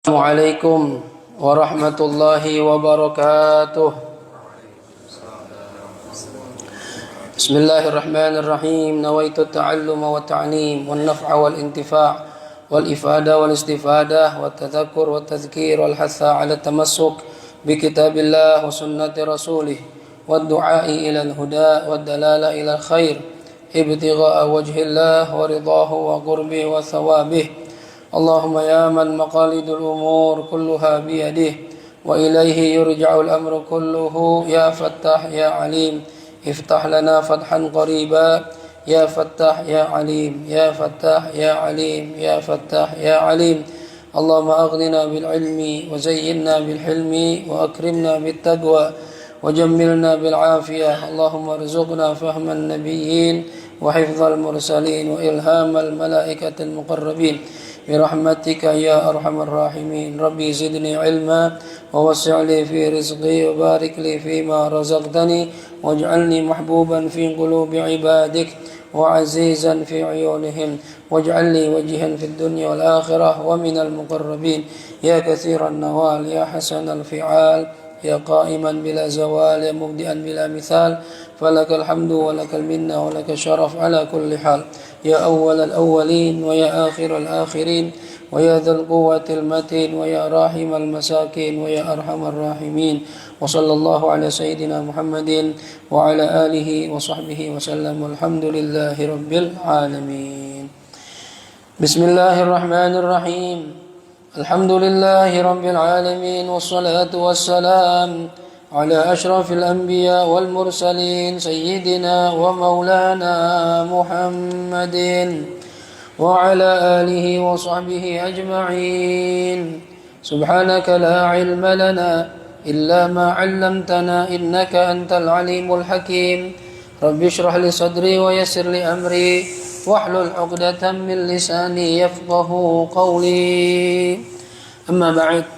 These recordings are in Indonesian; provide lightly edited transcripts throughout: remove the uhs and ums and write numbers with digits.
Assalamualaikum warahmatullahi wabarakatuh. Bismillahirrahmanirrahim. Nawaitu ta'alluma wa ta'lim wal naf'a wal intifa' wal ifada wal istifadah wat tadhakkur wat tadhkir wal hatha 'ala tamassuk bi kitabillah wa sunnati rasulih wad du'a'i ila al huda wad dalala ila al khair ibtigha'a wajhillah wa ridahu wa qurbi wa thawabih. Allahumma ya man maqalidul umur kulluha biyadih wa ilaihi yurja'ul amru kulluhu ya fattah ya alim iftah lana fathan qariba ya fattah ya alim ya fattah ya alim ya fattah ya alim. Allahumma aghnina bil ilmi wa zayyinna bil hilmi wa akrimna bit taqwa wa jammilna bil afiyah. Allahumma arzuqna fahman nabiyyin wa hifdzal mursalin wa ilhamal malaikatil muqarrabin برحمتك يا أرحم الراحمين. ربي زدني علما ووسع لي في رزقي وبارك لي فيما رزقتني واجعلني محبوبا في قلوب عبادك وعزيزا في عيونهم واجعل لي وجها في الدنيا والآخرة ومن المقربين يا كثير النوال يا حسن الفعال يا قائما بلا زوال يا مبدئا بلا مثال فلك الحمد ولك المنة ولك الشرف على كل حال يا أول الأولين ويا آخر الآخرين ويا ذا القوة المتين ويا راحم المساكين ويا أرحم الراحمين وصلى الله على سيدنا محمد وعلى آله وصحبه وسلم والحمد لله رب العالمين. بسم الله الرحمن الرحيم. الحمد لله رب العالمين والصلاة والسلام على أشرف الأنبياء والمرسلين سيدنا ومولانا محمد وعلى آله وصحبه أجمعين. سبحانك لا علم لنا إلا ما علمتنا إنك أنت العليم الحكيم. رب اشرح لي صدري ويسر لي أمري واحلل عقدة من لساني يفقه قولي. أما بعد.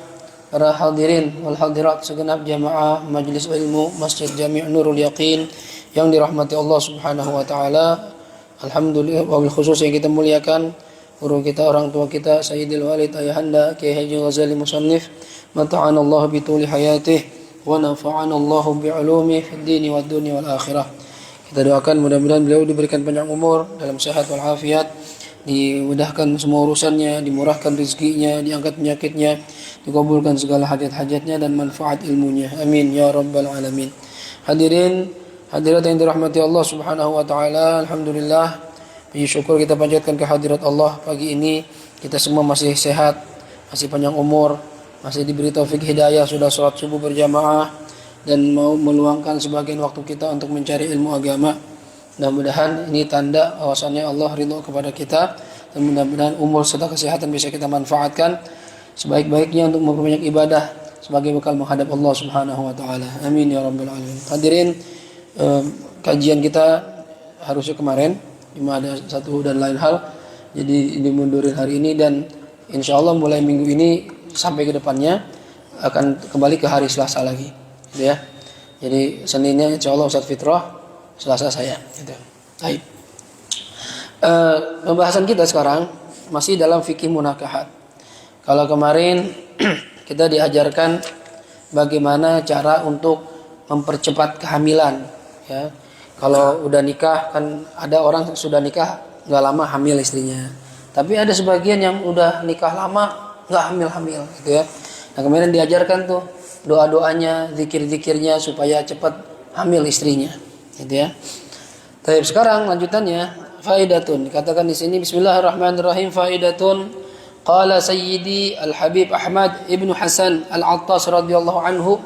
Para hadirin wal hadirat segenap jamaah Majelis Ilmu Masjid Jami' Nurul Yaqin yang dirahmati Allah Subhanahu wa taala. Alhamdulillah, wabil khusus yang kita muliakan guru kita, orang tua kita, Sayyidil Walid Ayahanda Kiai Haji Ghazali Musannif, mata'ana Allah bi tuli hayatih wa nafa'ana Allah bi ulumi fid dini wad dunya wal akhirah. Kita doakan mudah-mudahan beliau diberikan panjang umur dalam sehat wal afiat, dimudahkan semua urusannya, dimurahkan rezekinya, diangkat penyakitnya, dikabulkan segala hajat-hajatnya dan manfaat ilmunya. Amin ya rabbal alamin. Hadirin hadirat yang dirahmati Allah Subhanahu wa taala, alhamdulillah, puji syukur kita panjatkan kehadirat Allah pagi ini. Kita semua masih sehat, masih panjang umur, masih diberi taufik hidayah, sudah salat subuh berjamaah dan mau meluangkan sebagian waktu kita untuk mencari ilmu agama. Mudah-mudahan ini tanda bahwasannya Allah ridho kepada kita dan mudah-mudahan umur serta kesehatan bisa kita manfaatkan sebaik-baiknya untuk memperbanyak ibadah sebagai bekal menghadap Allah Subhanahu wa taala. Amin ya rabbal alamin. Hadirin, kajian kita harusnya kemarin cuma ada satu dan lain hal, jadi dimundurin hari ini dan insyaallah mulai minggu ini sampai ke depannya akan kembali ke hari Selasa lagi, gitu ya. Jadi Seninnya insyaallah Ustaz Fitrah, Selasa saya, gitu. Baik. Pembahasan kita sekarang masih dalam fikih munakahat. Kalau kemarin kita diajarkan bagaimana cara untuk mempercepat kehamilan, ya. Kalau udah nikah kan ada orang sudah nikah nggak lama hamil istrinya, tapi ada sebagian yang udah nikah lama nggak hamil, gitu ya. Nah kemarin diajarkan tuh doa-doanya, zikir-zikirnya supaya cepat hamil istrinya, gitu ya. Tapi sekarang lanjutannya faidatun, dikatakan di sini Bismillahirrahmanirrahim. Faidatun. Qala Sayyidi Al-Habib Ahmad Ibn Hasan Al-Attas radhiyallahu anhu,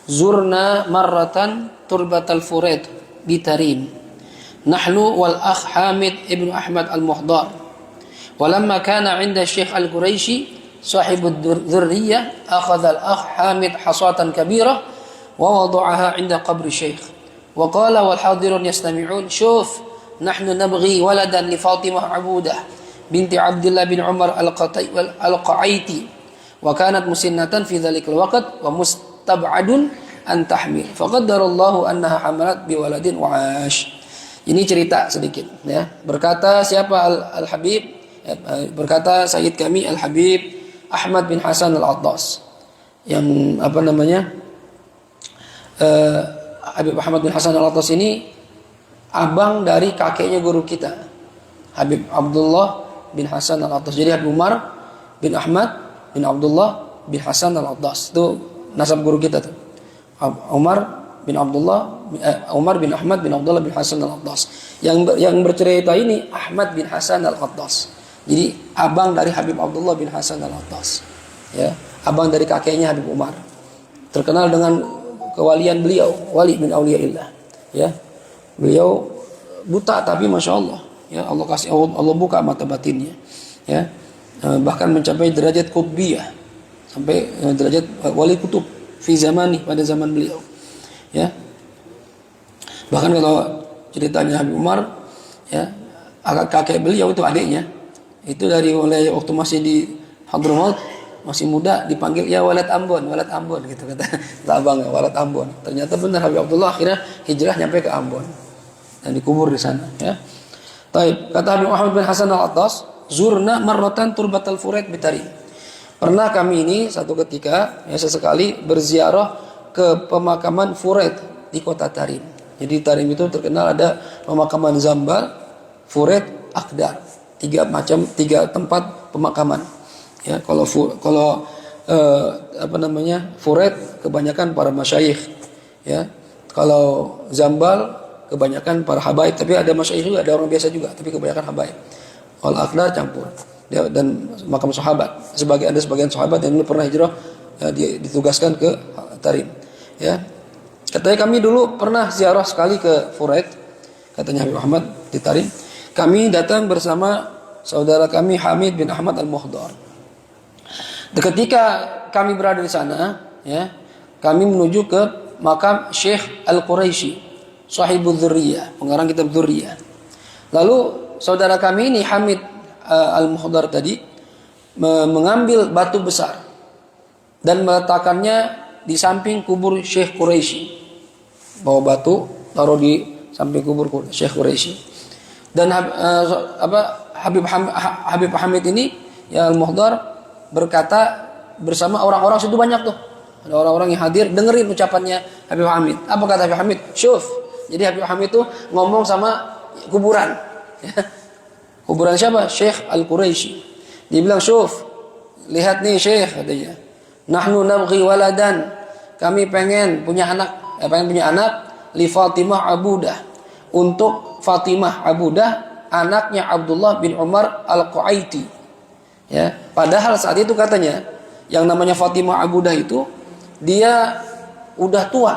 zurna marratan turbatal furid bitarim nahnu wal akh Hamid Ibn Ahmad Al-Muhdar walamma kana 'inda Syekh Al-Quraisy sahibud dhurriyyah akhadha al-akh Hamid hasatan kabirah wa wada'aha 'inda qabri Syekh wa qala wal hadirun yastami'un shuf nahnu nabghi waladan li Fatimah Abudah binti Abdullah bin Umar al-Qa'aiti wa kanat musinnatan fi dhalikal waqt wa mustab'adun an tahmil faqaddarallahu annaha hamalat bi waladin wa 'ash. Ini cerita sedikit, ya. Berkata siapa Al-Habib, berkata Sayyid kami Al-Habib Ahmad bin Hasan Al-Attas. Yang apa namanya? Habib Ahmad bin Hasan Al-Attas ini abang dari kakeknya guru kita, Habib Abdullah bin Hasan Al-Attas. Jadi Habib Umar bin Ahmad bin Abdullah bin Hasan Al-Attas itu nasab guru kita tuh. Umar bin Ahmad bin Abdullah bin Hasan Al-Attas. Yang bercerita ini Ahmad bin Hasan Al-Attas. Jadi abang dari Habib Abdullah bin Hasan Al-Attas. Ya, abang dari kakeknya Habib Umar. Terkenal dengan kewalian beliau, wali min auliyaillah. Ya. Beliau buta tapi masya Allah, ya Allah buka mata batinnya, ya bahkan mencapai derajat qutbiyah sampai derajat wali kutub fi zamani, pada zaman beliau, ya bahkan kalau ceritanya Habib Umar, ya kakek beliau itu adiknya itu dari mulai waktu masih di Hadramaut masih muda dipanggil ya walad Ambon gitu kata abang, walad Ambon. Ternyata benar Habib Abdullah akhirnya hijrah nyampe ke Ambon dan dikubur di sana, ya. Taib, kata Habib Muhammad bin Hasan Al-Attas, zurna marratan turbatal Furet bitari. Pernah kami ini satu ketika, ya sesekali berziarah ke pemakaman Furet di kota Tarim. Jadi Tarim itu terkenal ada pemakaman Zambal, Furet, Akdar. Tiga tempat pemakaman. Ya, kalau Furet kebanyakan para masyayikh, ya. Kalau Zambal kebanyakan para habaib, tapi ada masyayikh juga, ada orang biasa juga, tapi kebanyakan habaib. Kalau Akdar campur. Dan makam sahabat. Ada sebagian sahabat yang dulu pernah hijrah, ya, ditugaskan ke Tarim. Ya. Katanya kami dulu pernah ziarah sekali ke Furet, katanya Habib Muhammad di Tarim. Kami datang bersama saudara kami Hamid bin Ahmad Al-Muhdar. Ketika kami berada di sana, ya, kami menuju ke makam Syekh Al-Quraisy, Sahibul Dzurriyah, pengarang kitab Dzurriyah. Lalu saudara kami ini Hamid Al-Muhdar tadi mengambil batu besar dan meletakkannya di samping kubur Syekh Quraisy. Bawa batu taruh di samping kubur Syekh Quraisy. Dan Habib Hamid ini ya Al-Muhdar berkata bersama orang-orang situ banyak tuh. Ada orang-orang yang hadir dengerin ucapannya Habib Hamid. Apa kata Habib Hamid? Syuf. Jadi Habib Hamid itu ngomong sama kuburan. Kuburan siapa? Syekh Al-Quraisy. Dia bilang, "Syuf, lihat nih Syekh," katanya. "Nahnu nabghi waladan." Kami pengen punya anak li Fatimah Abudah. Untuk Fatimah Abudah, anaknya Abdullah bin Umar Al-Qu'aiti. Ya, padahal saat itu katanya yang namanya Fatimah Abudah itu dia udah tua.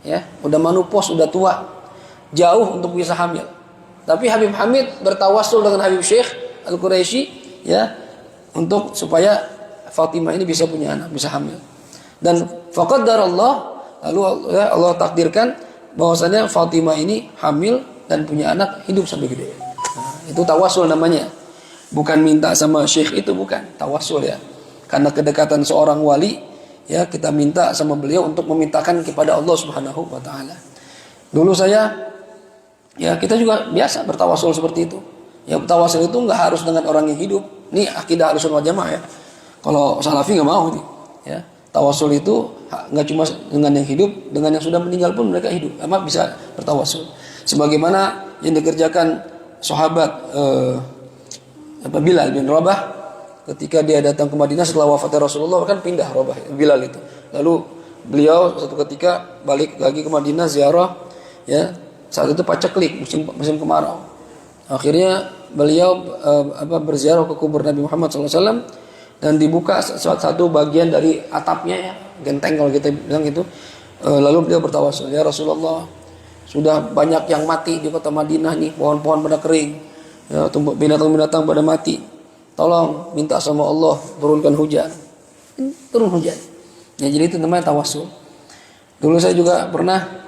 Ya, udah menopause, udah tua. Jauh untuk bisa hamil. Tapi Habib Hamid bertawassul dengan Habib Syekh Al-Quraisy, ya, untuk supaya Fatimah ini bisa punya anak, bisa hamil. Dan faqaddarallah, lalu ya, Allah takdirkan bahwasanya Fatimah ini hamil dan punya anak, hidup sampai gede. Nah, itu tawassul namanya. Bukan minta sama Syekh itu, bukan. Tawassul, ya. Karena kedekatan seorang wali, ya, kita minta sama beliau untuk memintakan kepada Allah Subhanahu wa taala. Dulu kita juga biasa bertawasul seperti itu. Ya, tawasul itu enggak harus dengan orang yang hidup. Ini akidah Ahlussunnah wal Jamaah, ya. Kalau Salafi enggak mau nih, ya. Tawasul itu enggak cuma dengan yang hidup, dengan yang sudah meninggal pun mereka hidup. Bisa bertawasul. Sebagaimana yang dikerjakan sahabat Bilal bin Rabah ketika dia datang ke Madinah setelah wafatnya Rasulullah, kan pindah Bilal itu. Lalu beliau satu ketika balik lagi ke Madinah ziarah, ya. Saat itu paceklik musim kemarau. Akhirnya beliau berziarah ke kubur Nabi Muhammad SAW dan dibuka satu bagian dari atapnya, ya, genteng kalau kita bilang itu. Lalu beliau bertawasul, "Ya Rasulullah, sudah banyak yang mati di kota Madinah nih, pohon-pohon pada kering, ya, binatang-binatang pada mati. Tolong minta sama Allah turunkan hujan." Turun hujan. Ya, jadi itu namanya tawasul. Dulu saya juga pernah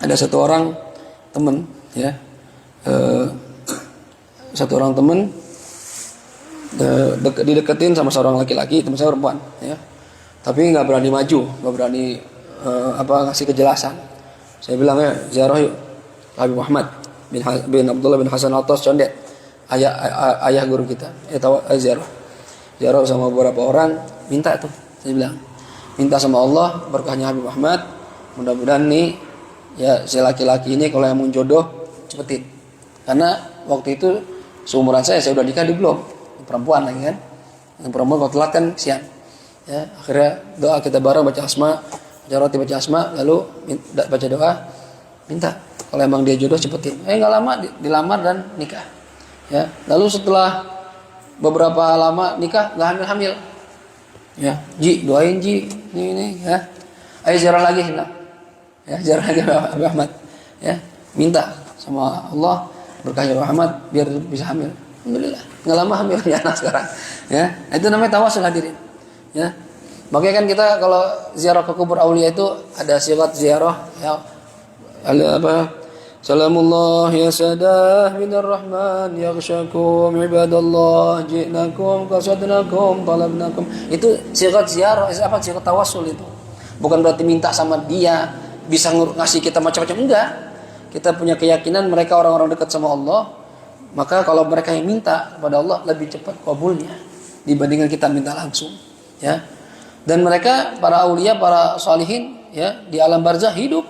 ada satu orang teman, ya, satu orang teman dideketin sama seorang laki-laki, teman saya perempuan, ya, tapi nggak berani maju, nggak berani ngasih kejelasan. Saya bilang, ya, ziarah yuk Habib Muhammad bin Abdullah bin Hasan Al-Attas Condet, ayah guru kita, ziarah. ziarah sama beberapa orang, minta tuh. Saya bilang, minta sama Allah berkahnya Habib Ahmad. Mudah-mudahan nih ya si laki-laki ini kalau yang mau jodoh cepetin. Karena waktu itu seumuran saya udah nikah di belum, perempuan lagi kan. Yang perempuan kalau telat kan siang. Ya, akhirnya doa kita bareng baca asma, baca asma, lalu baca doa, minta kalau emang dia jodoh cepetin. Nggak lama dilamar dan nikah. Ya, lalu setelah beberapa lama nikah nggak hamil. Ya, Ji doain Ji ini ya. Ayo ziarah lagi nah. Ya, ziarah lagi Habib Ahmad. Ya, minta sama Allah berkahnya Habib Ahmad biar bisa hamil. Alhamdulillah, nggak lama hamilnya anak sekarang. Ya, itu namanya tawasul hadirin. Ya, makanya kan kita kalau ziarah ke kubur aulia itu ada sifat ziarah ya, ada apa? Salamullah ya sadah minar rahman yaghshakum ibadallah ji'nakum qasadnakum talabnakum. Itu sifat ziarah, apa sifat tawasul itu. Bukan berarti minta sama dia bisa ngasih kita macam-macam, enggak. Kita punya keyakinan mereka orang-orang dekat sama Allah, maka kalau mereka yang minta kepada Allah lebih cepat kabulnya dibandingkan kita minta langsung, ya. Dan mereka para aulia, para salihin ya di alam barzah hidup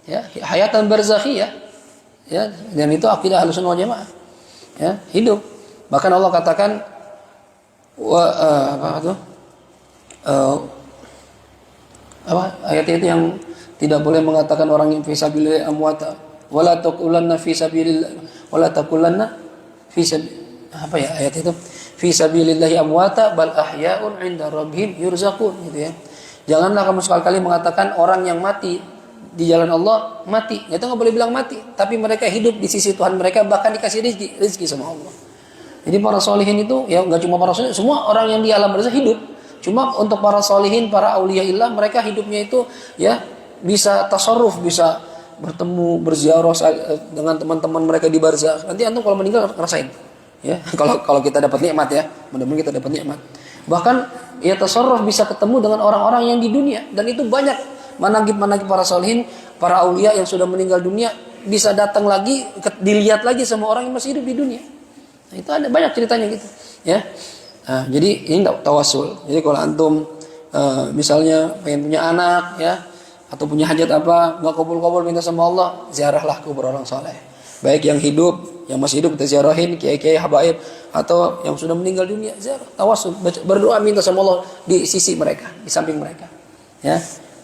ya, hayatan barzakhiyah ya, dan itu akidah Ahlussunnah wal Jamaah ya, hidup. Bahkan Allah katakan ayat itu yang tidak boleh mengatakan orang yang fi sabilillah amwata wala taqulanna fi sabilillah wala taqulanna fi apa ya ayat itu, fi sabilillahi amwata bal ahya'un 'inda rabbihim yurzaqun, gitu ya. Janganlah kamu sekali-kali mengatakan orang yang mati di jalan Allah mati. Itu enggak boleh bilang mati, tapi mereka hidup di sisi Tuhan mereka, bahkan dikasih rezeki sama Allah. Jadi para solihin itu ya enggak cuma para solihin, semua orang yang di alam barzah hidup. Cuma untuk para solihin, para auliaillah, mereka hidupnya itu ya bisa tasarruf, bisa bertemu, berziarah dengan teman-teman mereka di barzah. Nanti antum kalau meninggal ngerasain. Ya, kalau kita dapat nikmat ya, mudah-mudahan kita dapat nikmat. Bahkan ya tasarruf bisa ketemu dengan orang-orang yang di dunia, dan itu banyak manaqib-manaqib para solihin, para aulia yang sudah meninggal dunia bisa datang lagi, dilihat lagi sama orang yang masih hidup di dunia. Nah, itu ada banyak ceritanya gitu, ya. Nah, jadi ini tawasul. Jadi kalau antum misalnya pengen punya anak ya, atau punya hajat apa, nggak kabul-kabul minta sama Allah, ziarahlah kubur orang soleh. Baik yang hidup, yang masih hidup kita ziarahin, kiai-kiai habaib, atau yang sudah meninggal dunia, ziarah, tawasul, berdoa minta sama Allah di sisi mereka, di samping mereka. Ya.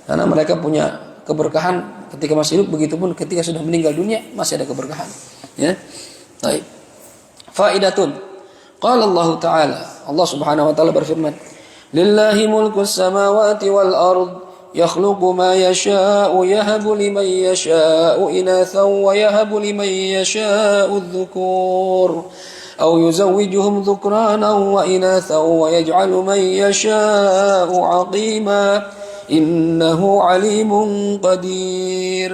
Karena mereka punya keberkahan ketika masih hidup, begitupun ketika sudah meninggal dunia masih ada keberkahan. Ya. Baik. Faidatun. Qala Allah Ta'ala, Allah Subhanahu wa taala berfirman, "Lillahi mulkus samawati wal ard." يخلق ما يشاء يهب لمن يشاء إناثا ويهب لمن يشاء الذكور أو يزوجهم ذكرانا وإناثا ويجعل من يشاء عقيما إنه عليم قدير.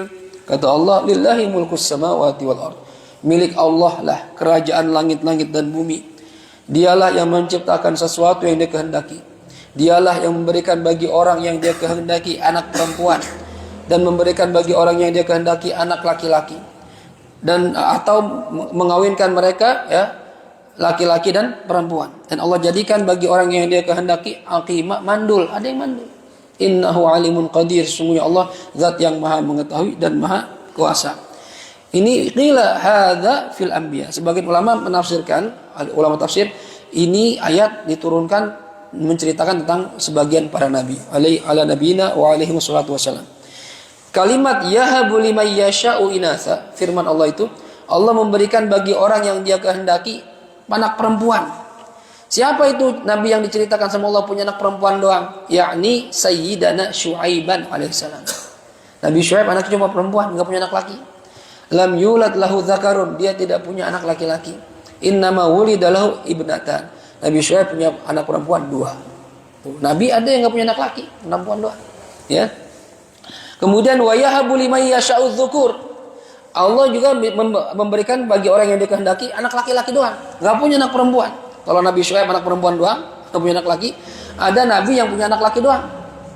Kata Allah, lillahi mulkus samawati wal ard. Milik Allah lah kerajaan langit-langit dan bumi. Dialah yang menciptakan sesuatu yang Dia kehendaki. Dialah yang memberikan bagi orang yang Dia kehendaki anak perempuan, dan memberikan bagi orang yang Dia kehendaki anak laki-laki, dan atau mengawinkan mereka ya laki-laki dan perempuan. Dan Allah jadikan bagi orang yang Dia kehendaki aqimah, mandul, ada yang mandul. Innahu alimun qadir, sesungguhnya Allah zat yang maha mengetahui dan maha kuasa. Ini qila hadza fil anbiya. Sebagian ulama menafsirkan, ulama tafsir, ini ayat diturunkan menceritakan tentang sebagian para nabi ala nabiyina wa alaihi wassalatu wassalam. Kalimat yahabu liman yasha'u inatha, firman Allah itu, Allah memberikan bagi orang yang Dia kehendaki anak perempuan. Siapa itu nabi yang diceritakan sama Allah punya anak perempuan doang? Yakni Sayyidana Syuaiban alaihissalam. Nabi Syuaib anaknya cuma perempuan, enggak punya anak laki. Lam yulad lahu dzakarun, dia tidak punya anak laki-laki. Innama wulida lahu ibnatan. Nabi Syuaib punya anak perempuan 2. Nabi ada yang enggak punya anak laki, perempuan 2. Ya. Kemudian wa yahabu liman yasha'u dzukur. Allah juga memberikan bagi orang yang dikehendaki anak laki-laki doang, enggak punya anak perempuan. Kalau Nabi Syuaib anak perempuan doang, enggak punya anak laki. Ada nabi yang punya anak laki doang,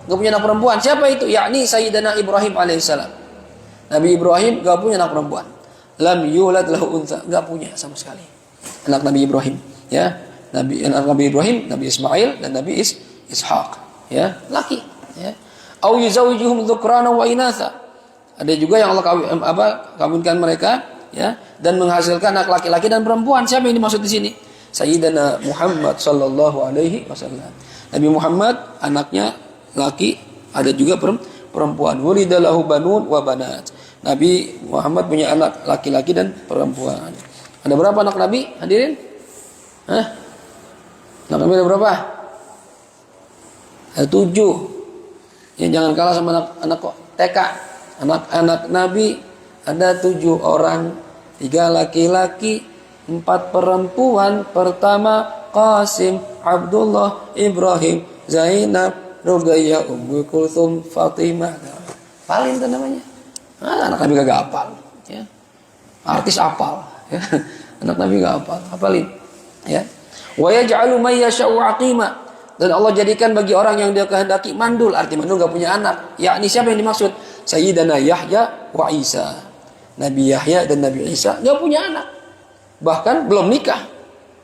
enggak punya anak perempuan. Siapa itu? Yakni Sayyidina Ibrahim alaihissalam. Nabi Ibrahim enggak punya anak perempuan. Lam yulad lahu untha, enggak punya sama sekali anak Nabi Ibrahim, ya. Nabi Ibrahim, Nabi Ismail dan Nabi Ishaq, ya, laki, ya. Au yuzawijuhum dzukrana wa inatha. Ada juga yang Allah kawinkan mereka, ya, dan menghasilkan anak laki-laki dan perempuan. Siapa yang dimaksud di sini? Sayyidina Muhammad sallallahu alaihi wasallam. Nabi Muhammad anaknya laki, ada juga perempuan. Wulidalahu banun wa banat. Nabi Muhammad punya anak laki-laki dan perempuan. Ada berapa anak Nabi? Hadirin? Hah? Anak Nabi ada berapa? Ada 7. Ya, jangan kalah sama anak TK. Anak-anak Nabi ada 7 orang, 3 laki-laki, 4 perempuan. Pertama Qasim, Abdullah, Ibrahim, Zainab, Ruqayyah, Ummu Kulthum, Fatimah. Paling itu namanya. Anak Nabi gak hafal, ya. Artis hafal, ya. Anak Nabi gak hafal, hafalin, ya. Wa yaj'alu may yasha'u aqima. Dan Allah jadikan bagi orang yang dia kehendaki mandul. Arti mandul gak punya anak. Yakni siapa yang dimaksud? Sayyidina Yahya wa Isa. Nabi Yahya dan Nabi Isa gak punya anak. Bahkan belum nikah,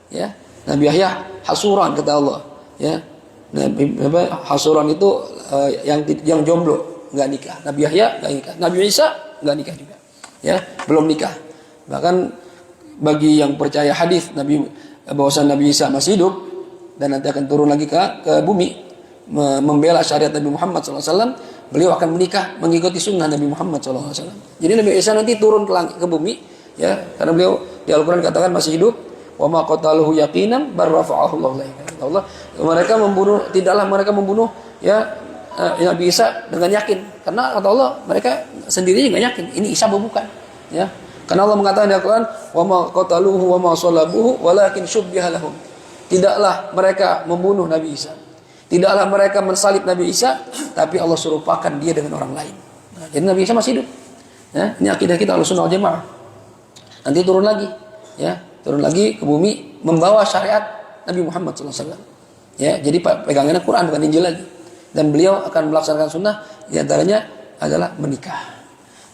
ya. Nabi Yahya hasuran kata Allah, ya. Hasuran itu yang jomblo, nggak nikah. Nabi Yahya nggak nikah. Nabi Isa nggak nikah juga, ya, belum nikah. Bahkan bagi yang percaya hadis bahwasanya Nabi Isa masih hidup dan nanti akan turun lagi ke bumi membela syariat Nabi Muhammad SAW, beliau akan menikah mengikuti sunnah Nabi Muhammad SAW. Jadi Nabi Isa nanti turun ke bumi, ya, karena beliau di Al-Quran katakan masih hidup. Wa ma qataluhu yaqinan bar rafa'ahu Allah. Tidaklah mereka membunuh, ya, Nabi Isa dengan yakin. Karena kata Allah mereka sendiri juga yakin ini Isa bukan, ya. Karena Allah mengatakan di Al-Quran, wa ma qataluhu wa ma salabuhu walakin syubbiha lahum. Tidaklah mereka membunuh Nabi Isa. Tidaklah mereka mensalib Nabi Isa, tapi Allah serupakan dia dengan orang lain. Nah, jadi Nabi Isa masih hidup. Ya, ini akidah kita Ahlussunnah wal Jamaah. Nanti turun lagi, ya, turun lagi ke bumi membawa syariat Nabi Muhammad SAW. Ya, jadi pegangannya Quran bukan Injil lagi. Dan beliau akan melaksanakan sunnah, diantaranya adalah menikah.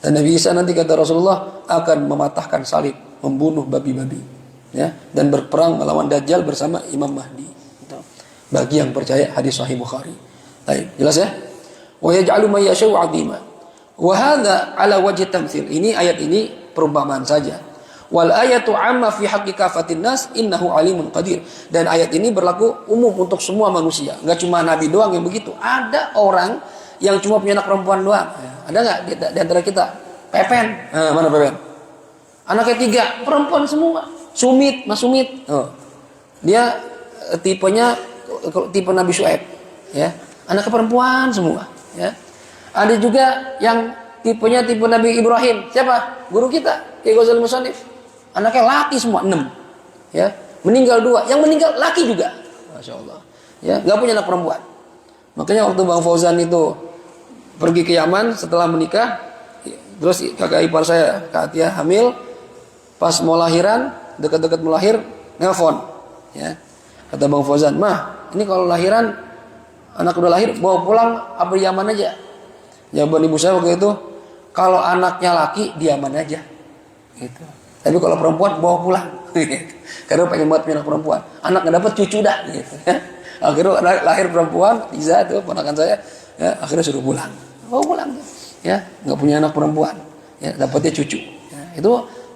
Dan Nabi Isa nanti kata Rasulullah akan mematahkan salib, membunuh babi-babi, ya, dan berperang melawan Dajjal bersama Imam Mahdi. Bagi yang percaya hadis Sahih Bukhari. Baik, jelas ya? Wa yaj'alu may yasha'u 'azima. Wa hadza 'ala wajhi tamtsil. Ini ayat ini perumpamaan saja. Wal ayatu 'amma fi haqqi kafatin nas innahu alimun qadir. Dan ayat ini berlaku umum untuk semua manusia. Enggak cuma nabi doang yang begitu. Ada orang yang cuma punya anak perempuan doang. Ada enggak di antara kita? Pepen. Mana Pepen? Anaknya 3, perempuan semua. Sumit, Mas Sumit. Oh. Dia tipenya tipe Nabi Syuaib, ya. Anaknya perempuan semua, ya. Ada juga yang tipenya tipe Nabi Ibrahim. Siapa? Guru kita, Kiai Ghazali Musannif. Anaknya laki semua 6, ya. Meninggal 2, yang meninggal laki juga. Masya Allah, ya. Gak punya anak perempuan. Makanya waktu Bang Fauzan itu pergi ke Yaman setelah menikah, terus kakak ipar saya Kak Atia hamil, pas mau lahiran, dekat-dekat mau lahir, nelpon, ya. Kata Bang Fauzan, "Mah, ini kalau lahiran anak udah lahir bawa pulang apa di Yaman aja?" Jawaban ibu saya waktu itu, "Kalau anaknya laki di Yaman aja." Gitu. Tapi kalau perempuan bawa pulang. Karena pengen banget punya anak perempuan. Anak nggak dapat cucu dah gitu. Akhirnya lahir perempuan, Iza itu ponakan saya, ya, akhirnya suruh pulang. Bawa pulang. Ya, nggak punya anak perempuan. Ya, dapatnya cucu. Ya, itu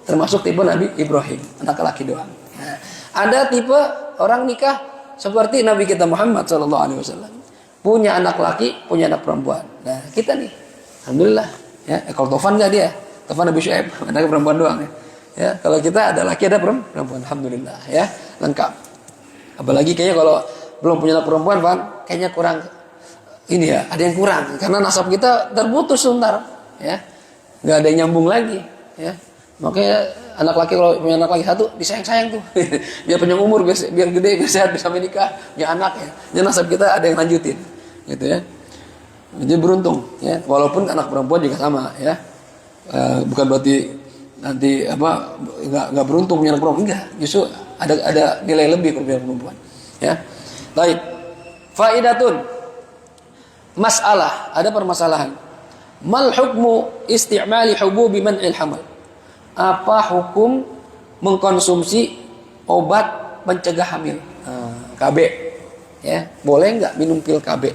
termasuk tipe Nabi Ibrahim, anak laki doang. Ya. Ada tipe orang nikah seperti Nabi kita Muhammad SAW, punya anak laki, punya anak perempuan. Nah, kita nih, alhamdulillah, ya. Kalau Tovan nggak dia, Tovan Nabi Syuaib, anaknya perempuan doang, ya. Ya, kalau kita ada laki ada perempuan, alhamdulillah, ya, lengkap. Apalagi kayaknya kalau belum punya anak perempuan, Van, kayaknya kurang. Ini ya, ada yang kurang karena nasab kita terputus sebentar, ya, nggak ada yang nyambung lagi, ya. Makanya anak laki kalau punya anak laki 1 disayang-sayang tuh. Biar panjang umur, biar gede, biar sehat, bisa menikah, punya anak, ya. Jadi nasab kita ada yang lanjutin, gitu ya. Jadi beruntung, ya. Walaupun anak perempuan juga sama, ya. Bukan berarti nanti nggak beruntung punya anak perempuan, enggak. Justru ada nilai lebih kalau punya perempuan, ya. Baik. Faidatun. Masalah, ada permasalahan. Mal hukmu isti'mali hububi man'il hamal? Apa hukum mengkonsumsi obat pencegah hamil? KB. Ya, boleh nggak minum pil KB?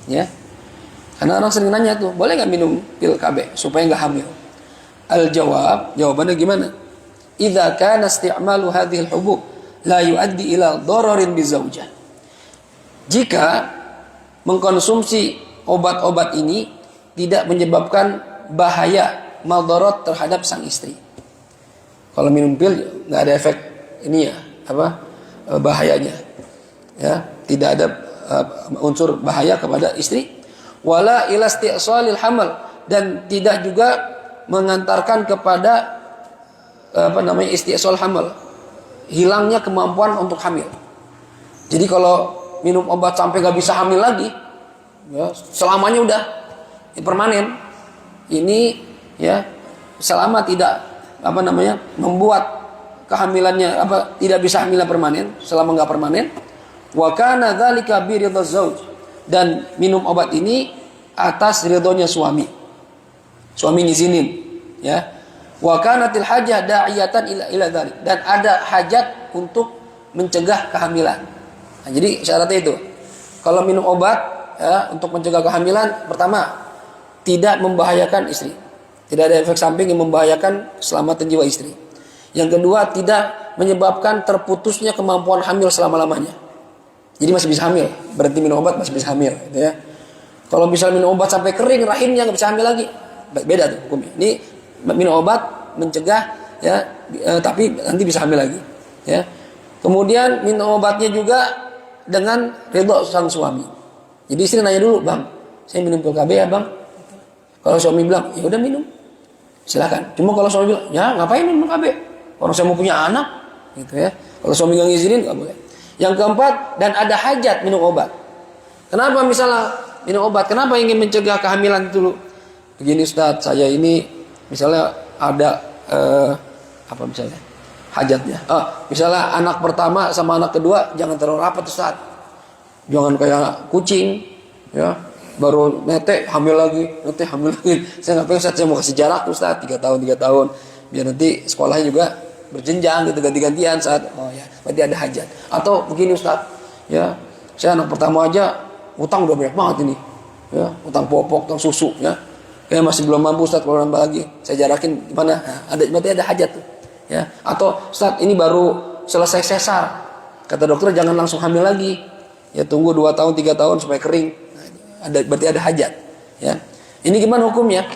Ya. Karena orang sering nanya tuh, boleh nggak minum pil KB supaya nggak hamil? Jawabannya gimana? Idza kana isti'malu hadhil hubub la yuaddi ila dararin bizaujah. Jika mengkonsumsi obat-obat ini tidak menyebabkan bahaya madarat terhadap sang istri. Kalau minum pil nggak ada efek ini ya, bahayanya. Ya, tidak ada unsur bahaya kepada istri. Wala ila isti'salil hamal, dan tidak juga mengantarkan kepada isti'sal hamal, hilangnya kemampuan untuk hamil. Jadi kalau minum obat sampai nggak bisa hamil lagi, ya, selamanya udah permanen. Ini ya selama tidak membuat kehamilannya tidak bisa hamilan permanen, selama nggak permanen. Wa kana dzalika bi ridha zauj, dan minum obat ini atas ridhonya suami. Suami ngizinin, ya. Wa kanatil hajah da'iyatan ila dzalik, dan ada hajat untuk mencegah kehamilan. Nah, jadi syaratnya itu. Kalau minum obat ya, untuk mencegah kehamilan, pertama tidak membahayakan istri. Tidak ada efek samping yang membahayakan keselamatan jiwa istri. Yang kedua, tidak menyebabkan terputusnya kemampuan hamil selama-lamanya. Jadi masih bisa hamil, berhenti minum obat masih bisa hamil, gitu ya. Kalau misalnya minum obat sampai kering rahimnya nggak bisa hamil lagi, beda tuh hukumnya. Ini minum obat mencegah ya, tapi nanti bisa hamil lagi, ya. Kemudian minum obatnya juga dengan ridho sang suami. Jadi istri nanya dulu, bang, saya minum pil KB ya bang. Kalau suami bilang, ya udah minum, silakan. Cuma kalau suami bilang, ya ngapain minum KB? Orang saya mau punya anak, gitu ya. Kalau suami nggak ngizinin nggak boleh. Yang keempat, dan ada hajat minum obat. Kenapa misalnya minum obat? Kenapa ingin mencegah kehamilan dulu? Begini Ustaz, saya ini misalnya ada misalnya hajatnya. Misalnya anak pertama sama anak kedua jangan terlalu rapat Ustaz. Jangan kayak kucing, ya. Baru netek hamil lagi, netek hamil lagi. Saya nggak pengen Ustaz, saya mau kasih jarak Ustaz 3 tahun, biar nanti sekolahnya juga berjenjang gitu, ganti-gantian saat ya berarti ada hajat. Atau begini Ustaz, ya saya anak pertama aja utang udah banyak banget ini, ya utang popok, utang susu, ya masih belum mampu Ustaz, kalau nambah lagi saya jarakin gimana? Nah, berarti ada hajat tuh, ya. Atau Ustaz ini baru selesai sesar, kata dokter jangan langsung hamil lagi, ya tunggu 2 tahun 3 tahun supaya kering. Nah, berarti ada hajat, ya. Ini gimana hukumnya?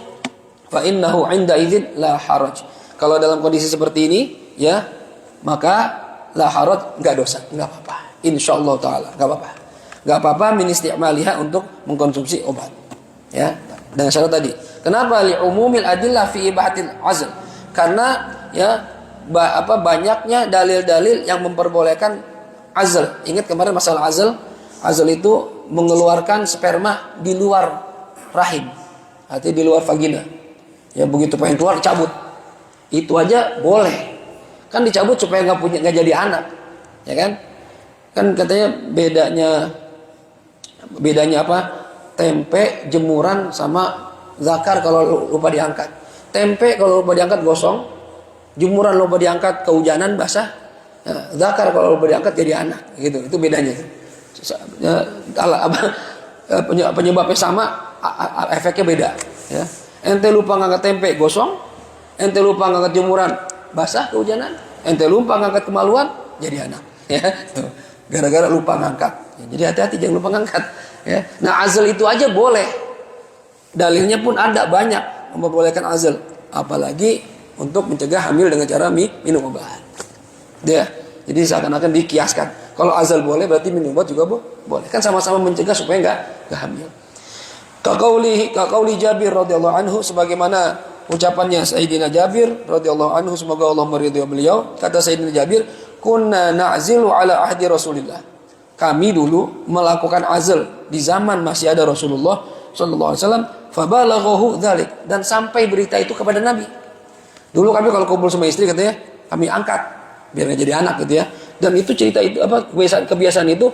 Fa innahu 'inda idzin la haraj. Kalau dalam kondisi seperti ini, ya, maka la haraj, enggak dosa, enggak apa-apa. Insyaallah taala, enggak apa-apa. Enggak apa-apa min isti'maliha, untuk mengkonsumsi obat. Ya, dengan syarat tadi. Kenapa li umumil adillah fi ibahatil azl? Karena ya banyaknya dalil-dalil yang memperbolehkan azl. Ingat kemarin masalah azl. Azl itu mengeluarkan sperma di luar rahim, artinya di luar vagina. Ya begitu pengen keluar cabut. Itu aja boleh. Kan dicabut supaya nggak jadi anak, ya kan? Kan katanya bedanya apa? Tempe jemuran sama zakar kalau lupa diangkat. Tempe kalau lupa diangkat gosong, jemuran lupa diangkat kehujanan basah. Nah, zakar kalau lupa diangkat jadi anak, gitu. Itu bedanya. Penyebabnya sama, efeknya beda. Ya. Ente lupa ngangkat tempe gosong, ente lupa ngangkat jemuran basah kehujanan, ente lupa ngangkat kemaluan jadi anak, ya. Gara-gara lupa ngangkat. Ya, jadi hati-hati jangan lupa ngangkat, ya. Nah, azal itu aja boleh. Dalilnya pun ada banyak memperbolehkan azal, apalagi untuk mencegah hamil dengan cara minum obat. Ya. Jadi seakan-akan dikiaskan. Kalau azal boleh, berarti minum obat juga boleh. Kan sama-sama mencegah supaya enggak hamil. Kaqauli Jabir radhiyallahu anhu, sebagaimana ucapannya Sayyidina Jabir radhiyallahu anhu, semoga Allah meridhai beliau. Kata Sayyidina Jabir, kunna na'zilu ala ahdi Rasulillah. Kami dulu melakukan azal di zaman masih ada Rasulullah sallallahu alaihi wasallam, fabalaghahu dzalik, dan sampai berita itu kepada Nabi. Dulu kami kalau kumpul sama istri katanya kami angkat biar enggak jadi anak gitu ya. Dan itu cerita itu kebiasaan itu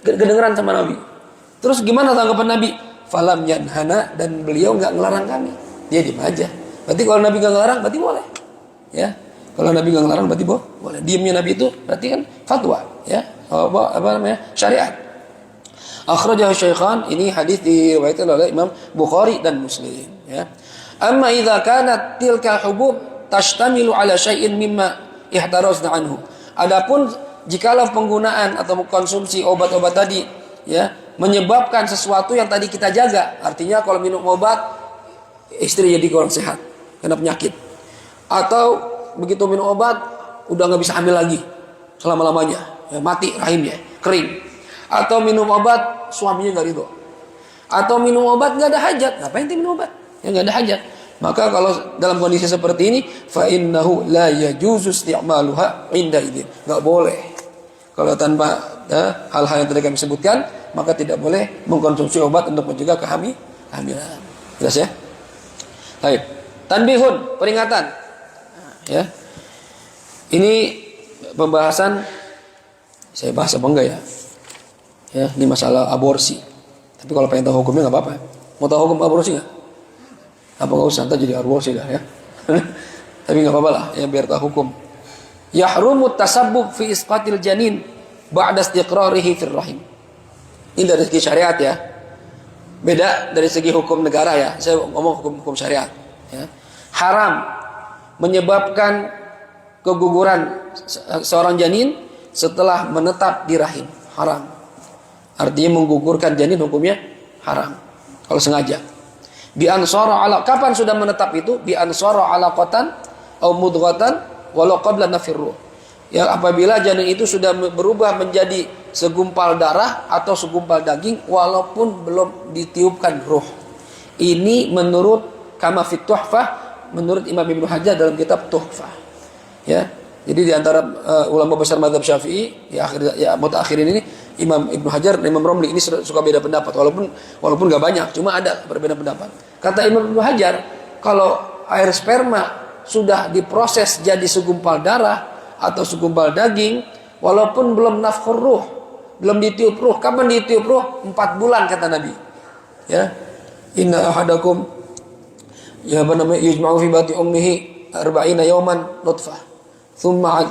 kedengeran sama Nabi. Terus gimana tanggapan Nabi? Falam yanhana, dan beliau enggak ngelarang kami. Dia diam aja. Berarti kalau Nabi enggak ngelarang berarti boleh. Ya. Kalau Nabi enggak ngelarang berarti boleh. Diamnya Nabi itu berarti kan fatwa, ya. syariat. Akhrajahu Syaikhan, ini hadis diriwayatkan oleh Imam Bukhari dan Muslim, ya. Amma idza kanat tilka hubub tashtamilu ala syai'in mimma ihtarazna anhu. Adapun jikalau penggunaan atau konsumsi obat-obat tadi, ya, menyebabkan sesuatu yang tadi kita jaga, artinya kalau minum obat istri jadi kurang sehat, kena penyakit, atau begitu minum obat udah nggak bisa hamil lagi selama-lamanya, ya, mati rahimnya, kering, atau minum obat suaminya nggak ridho, atau minum obat nggak ada hajat, ngapain dia minum obat? Ya nggak ada hajat. Maka kalau dalam kondisi seperti ini, fa innahu la yajuzu isti'maluha inda idzin. Enggak boleh. Kalau tanpa hal-hal yang tadi kami sebutkan, maka tidak boleh mengkonsumsi obat untuk mencegah kehamilan. Jelas ya? Baik. Tanbihun, peringatan. Ya. Ini pembahasan, saya bahas apa enggak ya? Ya, ini masalah aborsi. Tapi kalau pengen tahu hukumnya enggak apa-apa. Mau tahu hukum aborsi enggak? Apa nggak usah, jadi aborsi dah ya. Tapi nggak apa-apa lah, ya biar tahu hukum. Yahrumu tasabbub fi isqatil janin ba'da istiqrarihi fir rahim. Ini dari segi syariat ya. Beda dari segi hukum negara ya. Saya ngomong hukum syariat. Ya. Haram menyebabkan keguguran seorang janin setelah menetap di rahim. Haram. Artinya menggugurkan janin hukumnya haram. Kalau sengaja. Bi ansara ala, kapan sudah menetap itu? Bi ansara alaqatan au mudghatan walau qabla nafirruh. Ya, apabila janin itu sudah berubah menjadi segumpal darah atau segumpal daging walaupun belum ditiupkan ruh. Ini menurut kama fit tuhfah, menurut Imam Ibnu Hajar dalam kitab Tuhfah. Ya. Jadi di antara ulama besar mazhab Syafi'i ya mutakhirin ini Imam Ibnu Hajar dan Imam Romli ini suka beda pendapat, walaupun gak banyak, cuma ada berbeda pendapat. Kata Imam Ibnu Hajar, kalau air sperma sudah diproses jadi segumpal darah atau segumpal daging, walaupun belum nafkhur ruh, belum ditiup ruh. Kapan ditiup ruh? 4 bulan kata Nabi. Ya, inna ahadakum yujma'u fi bati ummihi 40 yawman nutfah, thumma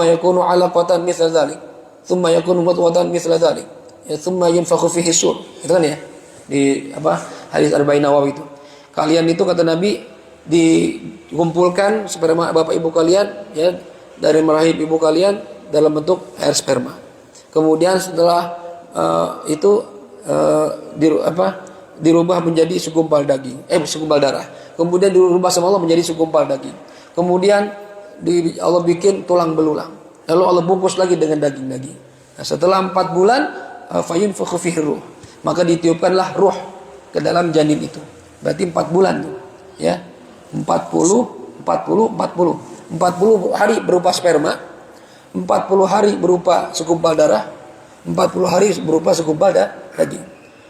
yakunu 'alaqatan mithla dhalik. Thumma yakunu mudghatan mithla dzalik. Ya, thumma yunfakhu fihi sur. Itu kan ya. Di hadis Arba'in Nawawi itu. Kalian itu kata Nabi dikumpulkan sperma bapak ibu kalian ya dari rahim ibu kalian dalam bentuk air sperma. Kemudian setelah dirubah menjadi segumpal daging, segumpal darah. Kemudian dirubah sama Allah menjadi segumpal daging. Kemudian Allah bikin tulang belulang. Lalu Allah bungkus lagi dengan daging-daging. Nah, setelah 4 bulan, fayunfakhu fihi ruh. Maka ditiupkanlah ruh ke dalam janin itu. Berarti 4 bulan tuh. Ya. 40 hari berupa sperma, 40 hari berupa segumpal darah, 40 hari berupa segumpal daging.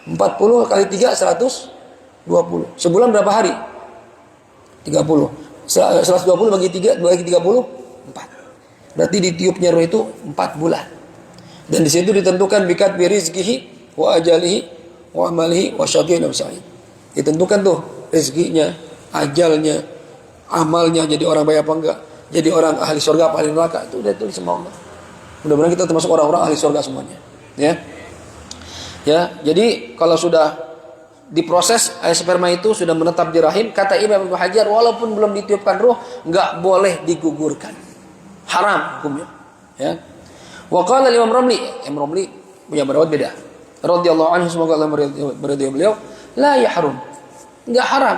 40 kali 3 120. Sebulan berapa hari? 30. 120 bagi 3 bagi 30 4. Berarti ditiupnya roh itu 4 bulan. Dan di situ ditentukan bikat bi rizqihi wa ajalihi wa amalihi wa syaqiyyun aw sa'id. Ditentukan tuh rezekinya, ajalnya, amalnya, jadi orang baik apa enggak, jadi orang ahli surga apa ahli neraka, itu udah tulis sama Allah. Mudah-mudahan kita termasuk orang-orang ahli surga semuanya. Ya. Ya, jadi kalau sudah diproses air sperma itu sudah menetap di rahim, kata Imam Ibnu Hajar walaupun belum ditiupkan ruh, enggak boleh digugurkan. Haram hukumnya. Ya. Wa qala Imam Romli, Imam Romli punya pendapat beda. Radhiyallahu anhu, semoga Allah meridhai beliau, la yahrum. Enggak haram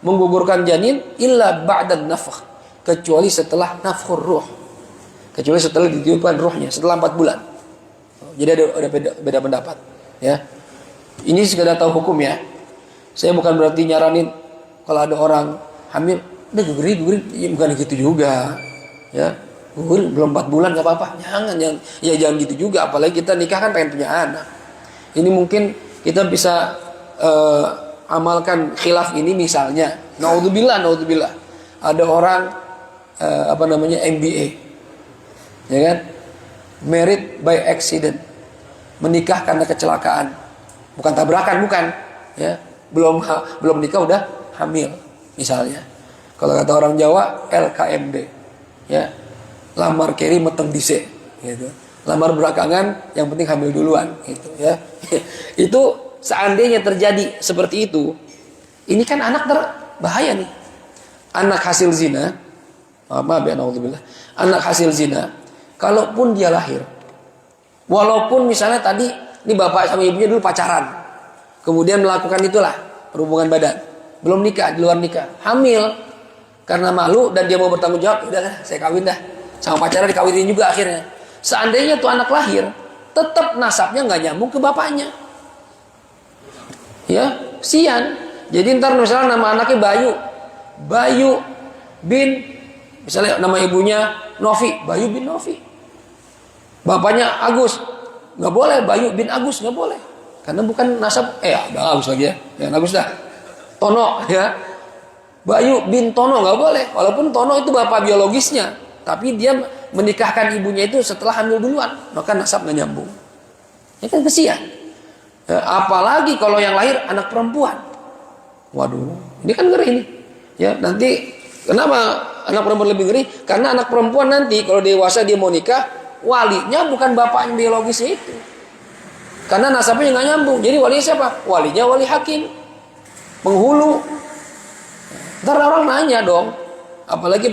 menggugurkan janin illa ba'da nafkh, kecuali setelah nafkhur ruh. Kecuali setelah ditiupkan ruhnya, setelah 4 bulan. Jadi ada beda pendapat, ya. Ini sekedar tahu hukum ya. Saya bukan berarti nyaranin kalau ada orang hamil, udah gugurin, ya, bukan gitu juga. Ya. Belum 4 bulan gak apa-apa. Jangan gitu juga. Apalagi kita nikah kan pengen punya anak. Ini mungkin kita bisa amalkan khilaf ini misalnya. Naudzubillah. Ada orang MBA. Ya kan? Married by accident. Menikah karena kecelakaan. Bukan tabrakan, bukan. Ya. Belum nikah udah hamil misalnya. Kalau kata orang Jawa LKMD. Ya. Lamar keri meteng dise gitu. lamar belakangan, yang penting hamil duluan, gitu ya. Itu seandainya terjadi seperti itu, ini kan anak berbahaya nih. Anak hasil zina, maaf ya, naudzubillah. Anak hasil zina, kalaupun dia lahir, walaupun misalnya tadi ini bapak sama ibunya dulu pacaran, kemudian melakukan itulah perhubungan badan, belum nikah, di luar nikah, hamil, karena malu dan dia mau bertanggung jawab, udah kan, saya kawin dah, sama pacarnya dikawinin juga akhirnya. Seandainya tuh anak lahir, tetap nasabnya nggak nyambung ke bapaknya, ya, sian. Jadi ntar misalnya nama anaknya Bayu bin, misalnya nama ibunya Novi, Bayu bin Novi. Bapaknya Agus, nggak boleh, Bayu bin Agus nggak boleh, karena bukan nasab. Ada Agus lagi ya, yang Agus dah. Tono ya, Bayu bin Tono nggak boleh, walaupun Tono itu bapak biologisnya, tapi dia menikahkan ibunya itu setelah hamil duluan, maka nasab nggak nyambung. Ya kan kesian. Ya, apalagi kalau yang lahir anak perempuan. Waduh, ini kan ngeri nih. Ya, nanti kenapa anak perempuan lebih ngeri? Karena anak perempuan nanti kalau dewasa dia mau nikah, walinya bukan bapaknya biologisnya itu. Karena nasabnya nggak nyambung. Jadi walinya siapa? Walinya wali hakim, penghulu. Ntar orang nanya dong, apalagi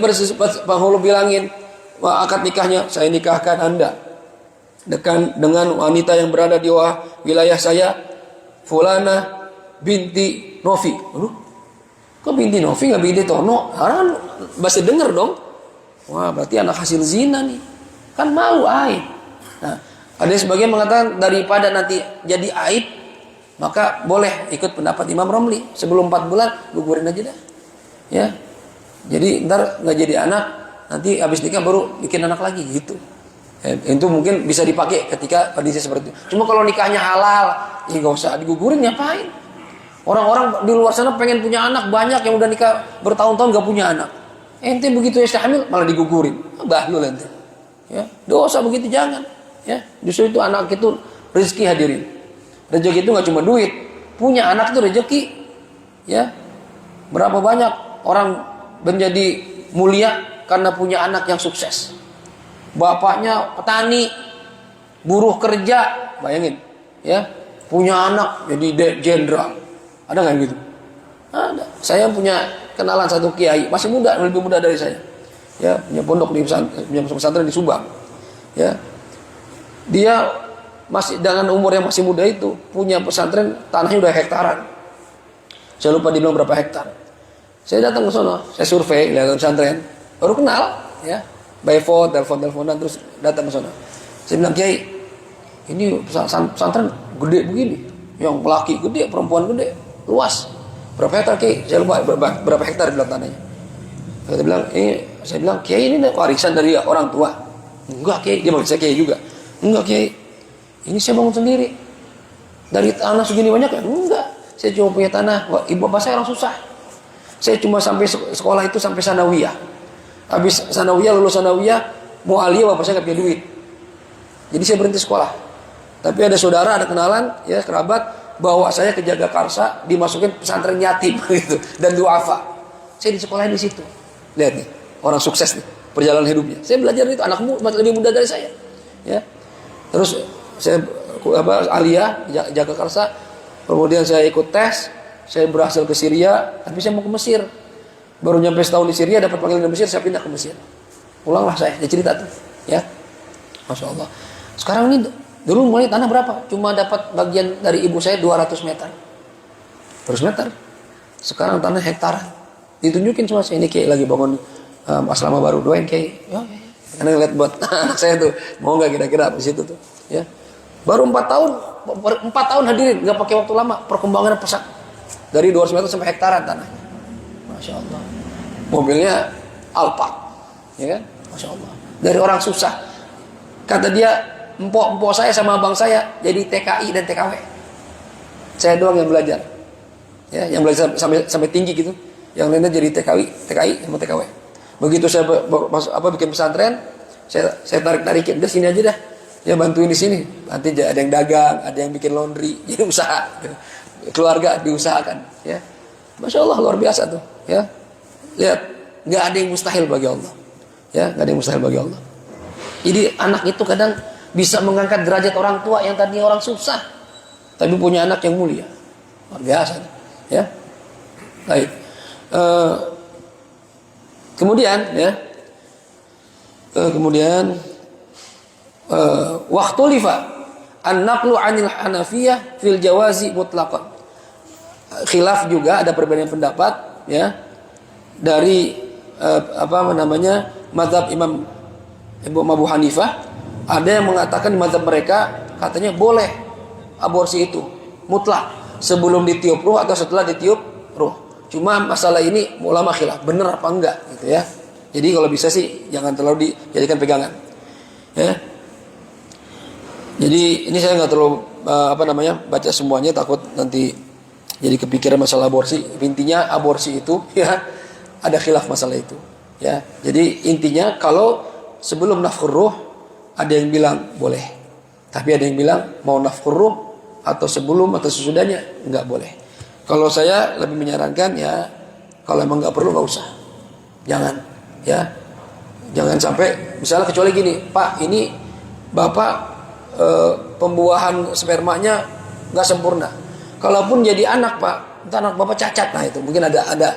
penghulu bilangin, wah, akad nikahnya saya nikahkan Anda dengan wanita yang berada di wilayah saya, Fulana binti Novi. Aduh, kok binti Novi nggak binti Tono? Orang masih denger dong. Wah, berarti anak hasil zina nih. Kan malu, aib. Nah, ada yang sebagian mengatakan daripada nanti jadi aib, maka boleh ikut pendapat Imam Romli. Sebelum 4 bulan gugurin aja dah. Ya, jadi ntar nggak jadi anak, nanti habis nikah baru bikin anak lagi gitu. Itu mungkin bisa dipakai ketika kondisi seperti itu. Cuma kalau nikahnya halal, ya nggak usah digugurin, ngapain? Orang-orang di luar sana pengen punya anak banyak, yang udah nikah bertahun-tahun nggak punya anak. Ente begitu hamil malah digugurin, bahlul ente. Ya, dosa begitu jangan. Ya, justru itu anak itu rezeki, hadirin. Rezeki itu nggak cuma duit, punya anak itu rezeki. Ya, berapa banyak orang menjadi mulia karena punya anak yang sukses. Bapaknya petani, buruh kerja, bayangin, ya, punya anak jadi jenderal. Ada nggak gitu? Ada. Saya punya kenalan satu kiai, masih muda, lebih muda dari saya. Ya, punya pondok di pesantren di Subang. Ya, dia masih dengan umur yang masih muda itu punya pesantren, tanahnya udah hektaran. Saya lupa dibilang berapa hektar. Saya datang ke sana, saya survei, lihat pesantren, baru kenal, ya. By phone, teleponan, terus datang ke sana. Saya bilang, Kiai, ini pesantren gede begini, yang laki gede, perempuan gede, luas. Berapa hektar, Kiai? Saya lupa berapa hektar bilang tanahnya. Saya bilang, Kiai, ini warisan dari orang tua. Enggak, Kiai, dia manggil saya Kiai juga. Enggak, Kiai, ini saya bangun sendiri. Dari tanah segini banyak ya? Enggak, saya cuma punya tanah. Wah, ibu bapak saya orang susah. Saya cuma sampai sekolah itu sampai sanawiyah. Habis sanawiyah, lulus sanawiyah, mau aliyah, bapak saya nggak punya duit. Jadi saya berhenti sekolah. Tapi ada saudara, ada kenalan, ya kerabat, bawa saya ke Jagakarsa, dimasukin pesantren yatim gitu, dan duafa. Saya di sekolah di situ. Lihat nih, orang sukses nih, perjalanan hidupnya. Saya belajar itu, anakmu lebih muda dari saya. Ya. Terus saya aliyah Jagakarsa, kemudian saya ikut tes, saya berhasil ke Syria, tapi saya mau ke Mesir. Baru nyampe setahun di Syria, dapat panggilan di Mesir, saya pindah ke Mesir. Pulanglah saya, dia cerita tuh, ya. Masya Allah. Sekarang ini dulu mulai tanah berapa? Cuma dapat bagian dari ibu saya 200 meter. 200 meter. Sekarang tanah hektaran. Ditunjukin sama saya, ini Kiai lagi bangun asrama baru, doain Kiai. Ya. Karena lihat buat anak saya tuh, mau nggak kira-kira di situ tuh, ya. Baru 4 tahun hadirin, nggak pakai waktu lama, perkembangannya pesat. Dari 200 meter sampai hektaran tanahnya. Masya Allah. Mobilnya Alphard, ya kan? Masya Allah. Dari orang susah, kata dia, empok saya sama abang saya jadi TKI dan TKW. Saya doang yang belajar, ya, yang belajar sampai tinggi gitu. Yang lainnya jadi TKI sama TKW. Begitu saya bikin pesantren, saya tarik-tarikin, udah sini aja dah, ya bantuin di sini. Nanti ada yang dagang, ada yang bikin laundry, jadi usaha. Keluarga diusahakan, ya. Masya Allah, luar biasa tuh, ya. Lihat, nggak ada yang mustahil bagi Allah, ya, nggak ada yang mustahil bagi Allah. Jadi anak itu kadang bisa mengangkat derajat orang tua yang tadinya orang susah, tapi punya anak yang mulia. Luar biasa, ya. Baik. Kemudian, ya. Waktu lifa an-naqlu 'anil Hanafiyah fil jawazi mutlaqan. Khilaf juga, ada perbedaan pendapat, ya, dari mazhab Imam Abu Hanifah. Ada yang mengatakan di mazhab mereka katanya boleh aborsi itu mutlak sebelum ditiup ruh atau setelah ditiup ruh. Cuma masalah ini ulama khilaf benar apa enggak gitu, ya. Jadi kalau bisa sih jangan terlalu dijadikan pegangan, ya. Jadi ini saya nggak terlalu baca semuanya, takut nanti jadi kepikiran masalah aborsi. Intinya aborsi itu, ya, ada khilaf masalah itu, ya. Jadi intinya kalau sebelum nafkhur ruh ada yang bilang boleh, tapi ada yang bilang mau nafkhur ruh atau sebelum atau sesudahnya nggak boleh. Kalau saya lebih menyarankan, ya, kalau emang nggak perlu nggak usah, jangan, ya, jangan sampai misalnya kecuali gini, Pak, ini Bapak pembuahan spermanya nggak sempurna. Kalaupun jadi anak, Pak, entah anak Bapak cacat, nah itu mungkin ada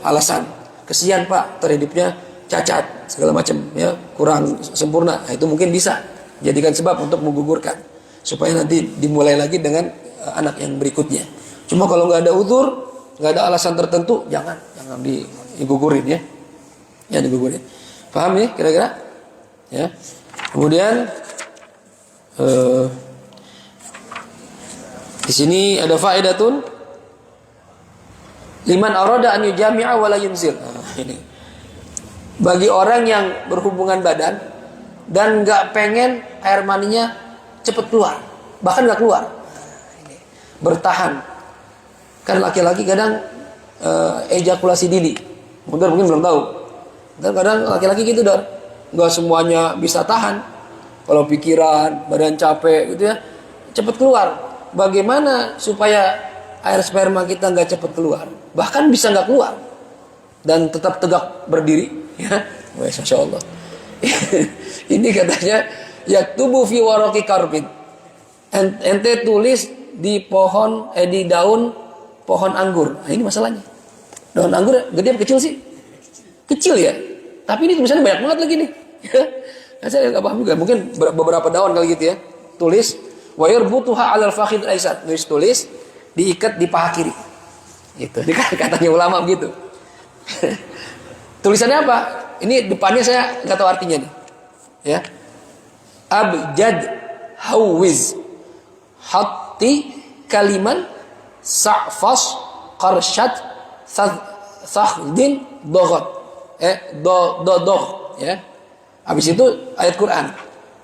alasan. Kesian Pak, terhidupnya cacat segala macam, ya, kurang sempurna. Nah, itu mungkin bisa jadikan sebab untuk menggugurkan supaya nanti dimulai lagi dengan anak yang berikutnya. Cuma kalau nggak ada uzur, nggak ada alasan tertentu, jangan digugurin, ya, ya, digugurin. Paham ya kira-kira? Ya. Kemudian di sini ada faedatun liman arada an yujami'a wa la yunzil. Ini bagi orang yang berhubungan badan dan nggak pengen air maninya cepat keluar, bahkan nggak keluar, bertahan. Kan laki-laki kadang ejakulasi dini, mungkin belum tahu. Dan kadang laki-laki gitu, nggak semuanya bisa tahan. Kalau pikiran, badan capek gitu, ya, cepat keluar. Bagaimana supaya air sperma kita nggak cepat keluar, bahkan bisa nggak keluar dan tetap tegak berdiri, ya, masya Allah. Ini katanya yaktubu fi waraqi karbid. Ente tulis di di daun pohon anggur. Nah, ini masalahnya. Daun anggur gede apa kecil sih? Kecil, ya. Tapi ini tulisannya banyak banget lagi nih. Nah, saya nggak paham juga. Mungkin beberapa daun kali gitu, ya. Tulis wa yarbutuha 'alal fakhidh aisat. Tulis diikat di paha kiri. Itu. Ini katanya ulama begitu. Tulisannya apa? Ini depannya saya nggak tahu artinya nih. Ya. Abjad hawiz hatti kaliman sa'fas qarsyat sakhdin dogot. Dodog, ya. Habis itu ayat Quran.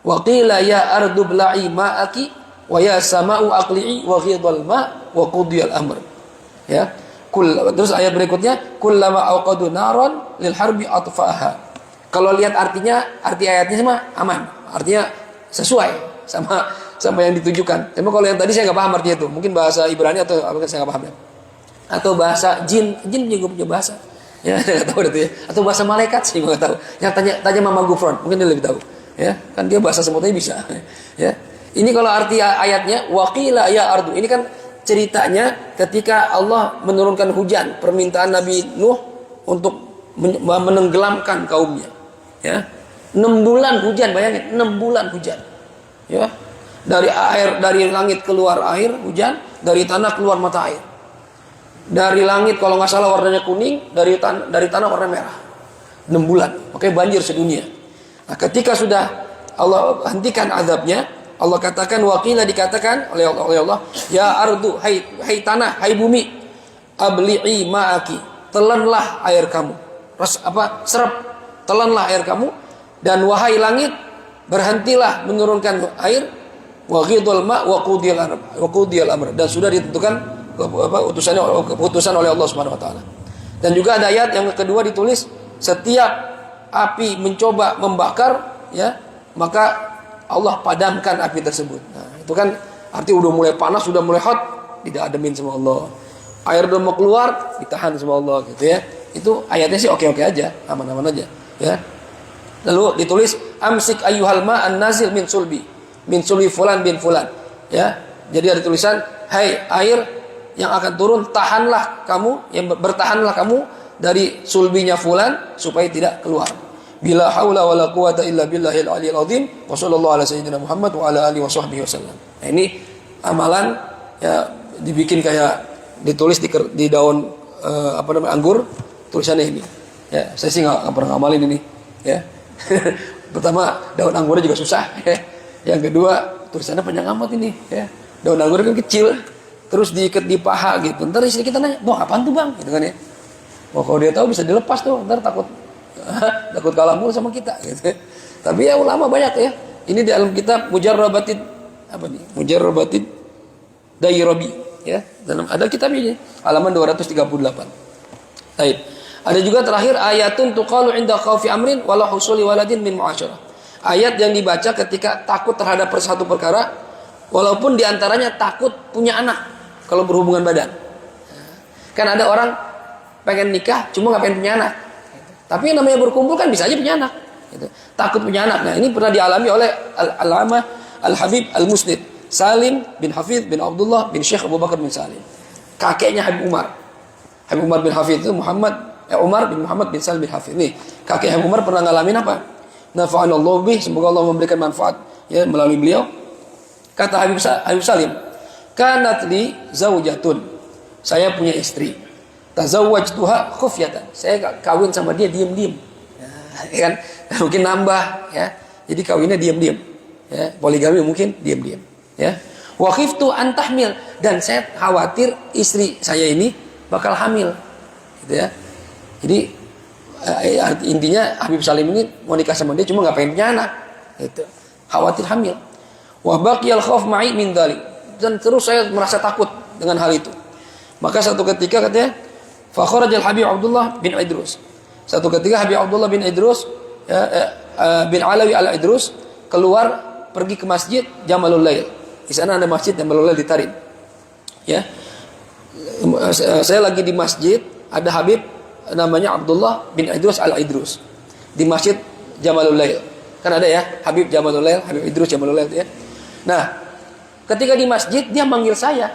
Wa qila ya ardu bla'i ma'aki wa ya sama'u aqli'i wa ghidal ma' wa qudiyal amr. Ya. Terus ayat berikutnya kullama auqadu naran lil harbi atfa'aha. Kalau lihat arti ayatnya sama aman. Artinya sesuai sama yang ditujukan. Tapi kalau yang tadi saya nggak paham artinya itu. Mungkin bahasa Ibrani atau apa, saya nggak paham, ya. Atau bahasa jin juga punya bahasa. Ya, saya nggak tahu itu, ya. Atau bahasa malaikat sih nggak tahu. Yang tanya Mama Gufron, mungkin dia lebih tahu. Ya, kan dia bahasa semutnya bisa. Ya. Ini kalau arti ayatnya waqila ya ardu. Ini kan ceritanya ketika Allah menurunkan hujan, permintaan Nabi Nuh untuk menenggelamkan kaumnya. Ya. 6 bulan hujan, bayangin, 6 bulan hujan. Ya. Dari langit keluar air hujan, dari tanah keluar mata air. Dari langit kalau nggak salah warnanya kuning, dari tanah warna merah. 6 bulan, makanya banjir sedunia. Nah, ketika sudah Allah hentikan azabnya, Allah katakan waqila, dikatakan oleh Allah, ya ardu, hai tanah, hai bumi, abli'i ma'aki, telanlah air kamu. Serap, telanlah air kamu, dan wahai langit, berhentilah menurunkan air, wa ghidal ma' wa qudiyal amr, dan sudah ditentukan keputusan oleh Allah Subhanahu wa taala. Dan juga ada ayat yang kedua ditulis, setiap api mencoba membakar, ya, maka Allah padamkan api tersebut. Nah, itu kan arti udah mulai panas, sudah mulai hot, diademin sama Allah. Air udah mau keluar, ditahan sama Allah, gitu, ya. Itu ayatnya sih oke-oke aja, aman-aman aja, ya. Lalu ditulis amsik ayyuhal ma an-nazil min sulbi fulan bin fulan. Ya. Jadi ada tulisan, hai air yang akan turun, tahanlah kamu, yang bertahanlah kamu dari sulbinya fulan supaya tidak keluar. Bila haula wala quwata illa billahil aliyil azim wa sallallahu ala sayyidina Muhammad wa ala alihi washabbihi wasallam. Nah, ini amalan ya dibikin kayak ditulis di daun anggur, tulisannya ini. Ya, saya sih nggak pernah ngamalin ini. Ya, pertama daun anggurnya juga susah. Ya. Yang kedua tulisannya panjang amat ini. Ya, daun anggur kan kecil, terus diikat di paha gitu. Ntar istri kita nanya, mau apaan tuh bang? Gitu kan ya. Wah, kalau dia tahu bisa dilepas tuh, ntar takut kalah mulu sama kita gitu. Tapi ya ulama banyak ya. Ini di dalam kitab Mujarrabatid Mujarrabatid Dairabi ya. Dalam ada kitab ini halaman 238. Baik. Ada juga terakhir ayatun tuqalu inda khaufi amrin wala husuli waladin min muasyarah. Ayat yang dibaca ketika takut terhadap satu perkara walaupun diantaranya takut punya anak kalau berhubungan badan. Kan ada orang pengen nikah cuma nggak pengen punya anak. Tapi yang namanya berkumpul kan bisa aja punya anak. Gitu. Takut punya anak. Nah ini pernah dialami oleh Al-Allamah Al-Habib Al-Musnid Salim bin Hafidh bin Abdullah bin Syekh Abu Bakar bin Salim. Kakeknya Habib Umar. Habib Umar bin Hafidh itu Umar bin Muhammad bin Salim bin Hafidh. Nih kakek Habib Umar pernah ngalamin apa? Nafa'anallahu bih, semoga Allah memberikan manfaat ya melalui beliau. Kata Habib Salim, kanat li zaujatun. Saya punya istri. Tazawwajtuha khufyatan. Saya kawin sama dia diam-diam. Ya kan? Mungkin nambah ya. Jadi kawinnya diam-diam. Ya, poligami mungkin diam-diam, ya. Wa khiftu an tahmil, dan saya khawatir istri saya ini bakal hamil. Gitu ya. Jadi intinya Habib Salim ini mau nikah sama dia cuma enggak pengen punya anak. Gitu. Khawatir hamil. Wa baqiyal khauf ma'i min dzalik. Dan terus saya merasa takut dengan hal itu. Maka satu ketika katanya fa kharajal Habib Abdullah bin Idrus. Satu ketika Habib Abdullah bin Idrus bin Alawi al-Idrus keluar pergi ke masjid Jamalul Lail. Di sana ada masjid Jamalul Lail di Tarim. Ya. Saya lagi di masjid, ada Habib namanya Abdullah bin Idrus al-Idrus di masjid Jamalul Lail. Kan ada ya, Habib Jamalul Lail, Habib Idrus Jamalul Lail ya. Nah, ketika di masjid dia manggil saya.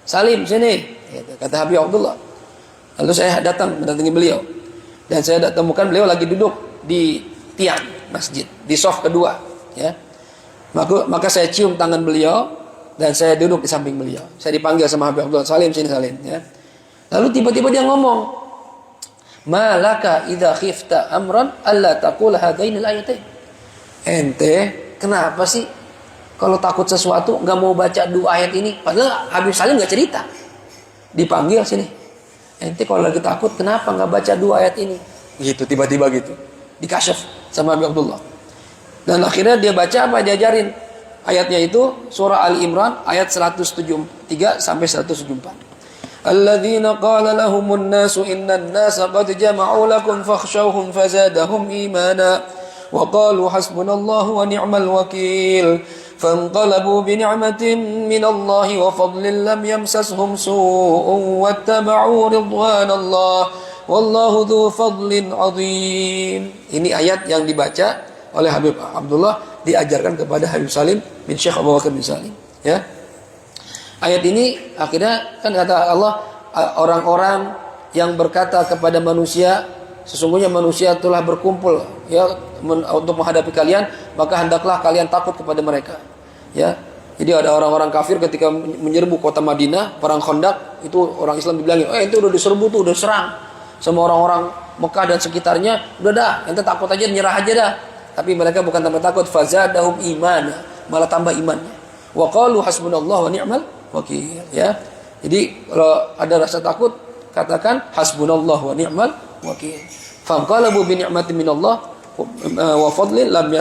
Salim, sini. Kata Habib Abdullah. Lalu saya datang mendatangi beliau. Dan saya temukan beliau lagi duduk di tiang masjid, di shaf kedua, ya. Maka saya cium tangan beliau dan saya duduk di samping beliau. Saya dipanggil sama Habib Abdullah, Salim sini Salim, ya. Lalu tiba-tiba dia ngomong, "Malaka idza khifta amran alla taqul hadainil ayatain." Ente, kenapa sih kalau takut sesuatu enggak mau baca dua ayat ini? Padahal Habib Salim enggak cerita. Dipanggil sini. Ente kalau lagi takut kenapa nggak baca dua ayat ini? Gitu tiba-tiba gitu. Dikasyaf sama Habib Abdullah. Dan akhirnya dia baca apa? Diajarin. Ayatnya itu surah Ali Imran ayat 173 sampai 174. Alladzina qala lahumun nasu innan nasa qad jama'u lakum fakhshawhum fazadahum imana wa qalu hasbunallahu wa ni'mal wakil. فانقلبوا بنعمة من الله وفضل لم يمسسهم سوء واتبعوا رضوان الله والله ذو فضل عظيم. Ini ayat yang dibaca oleh Habib Abdullah diajarkan kepada Habib Salim bin Syekh Abu Bakar bin Salim, ya. Ayat ini akhirnya kan kata Allah, orang-orang yang berkata kepada manusia, sesungguhnya manusia telah berkumpul ya untuk menghadapi kalian, maka hendaklah kalian takut kepada mereka. Ya. Jadi ada orang-orang kafir ketika menyerbu kota Madinah, perang Khandaq, itu orang Islam dibilangin, itu udah diserbu tuh, udah serang sama orang-orang Mekah dan sekitarnya, udah dah, ente takut aja, nyerah aja dah. Tapi mereka bukan tambah takut, fazadahum imana, malah tambah imannya. Wa qalu hasbunallahu wa ni'mal wakil, ya. Jadi kalau ada rasa takut, katakan hasbunallahu wa ni'mal wakil. Fanqalabu bi ni'matin minallah wa fadlin lam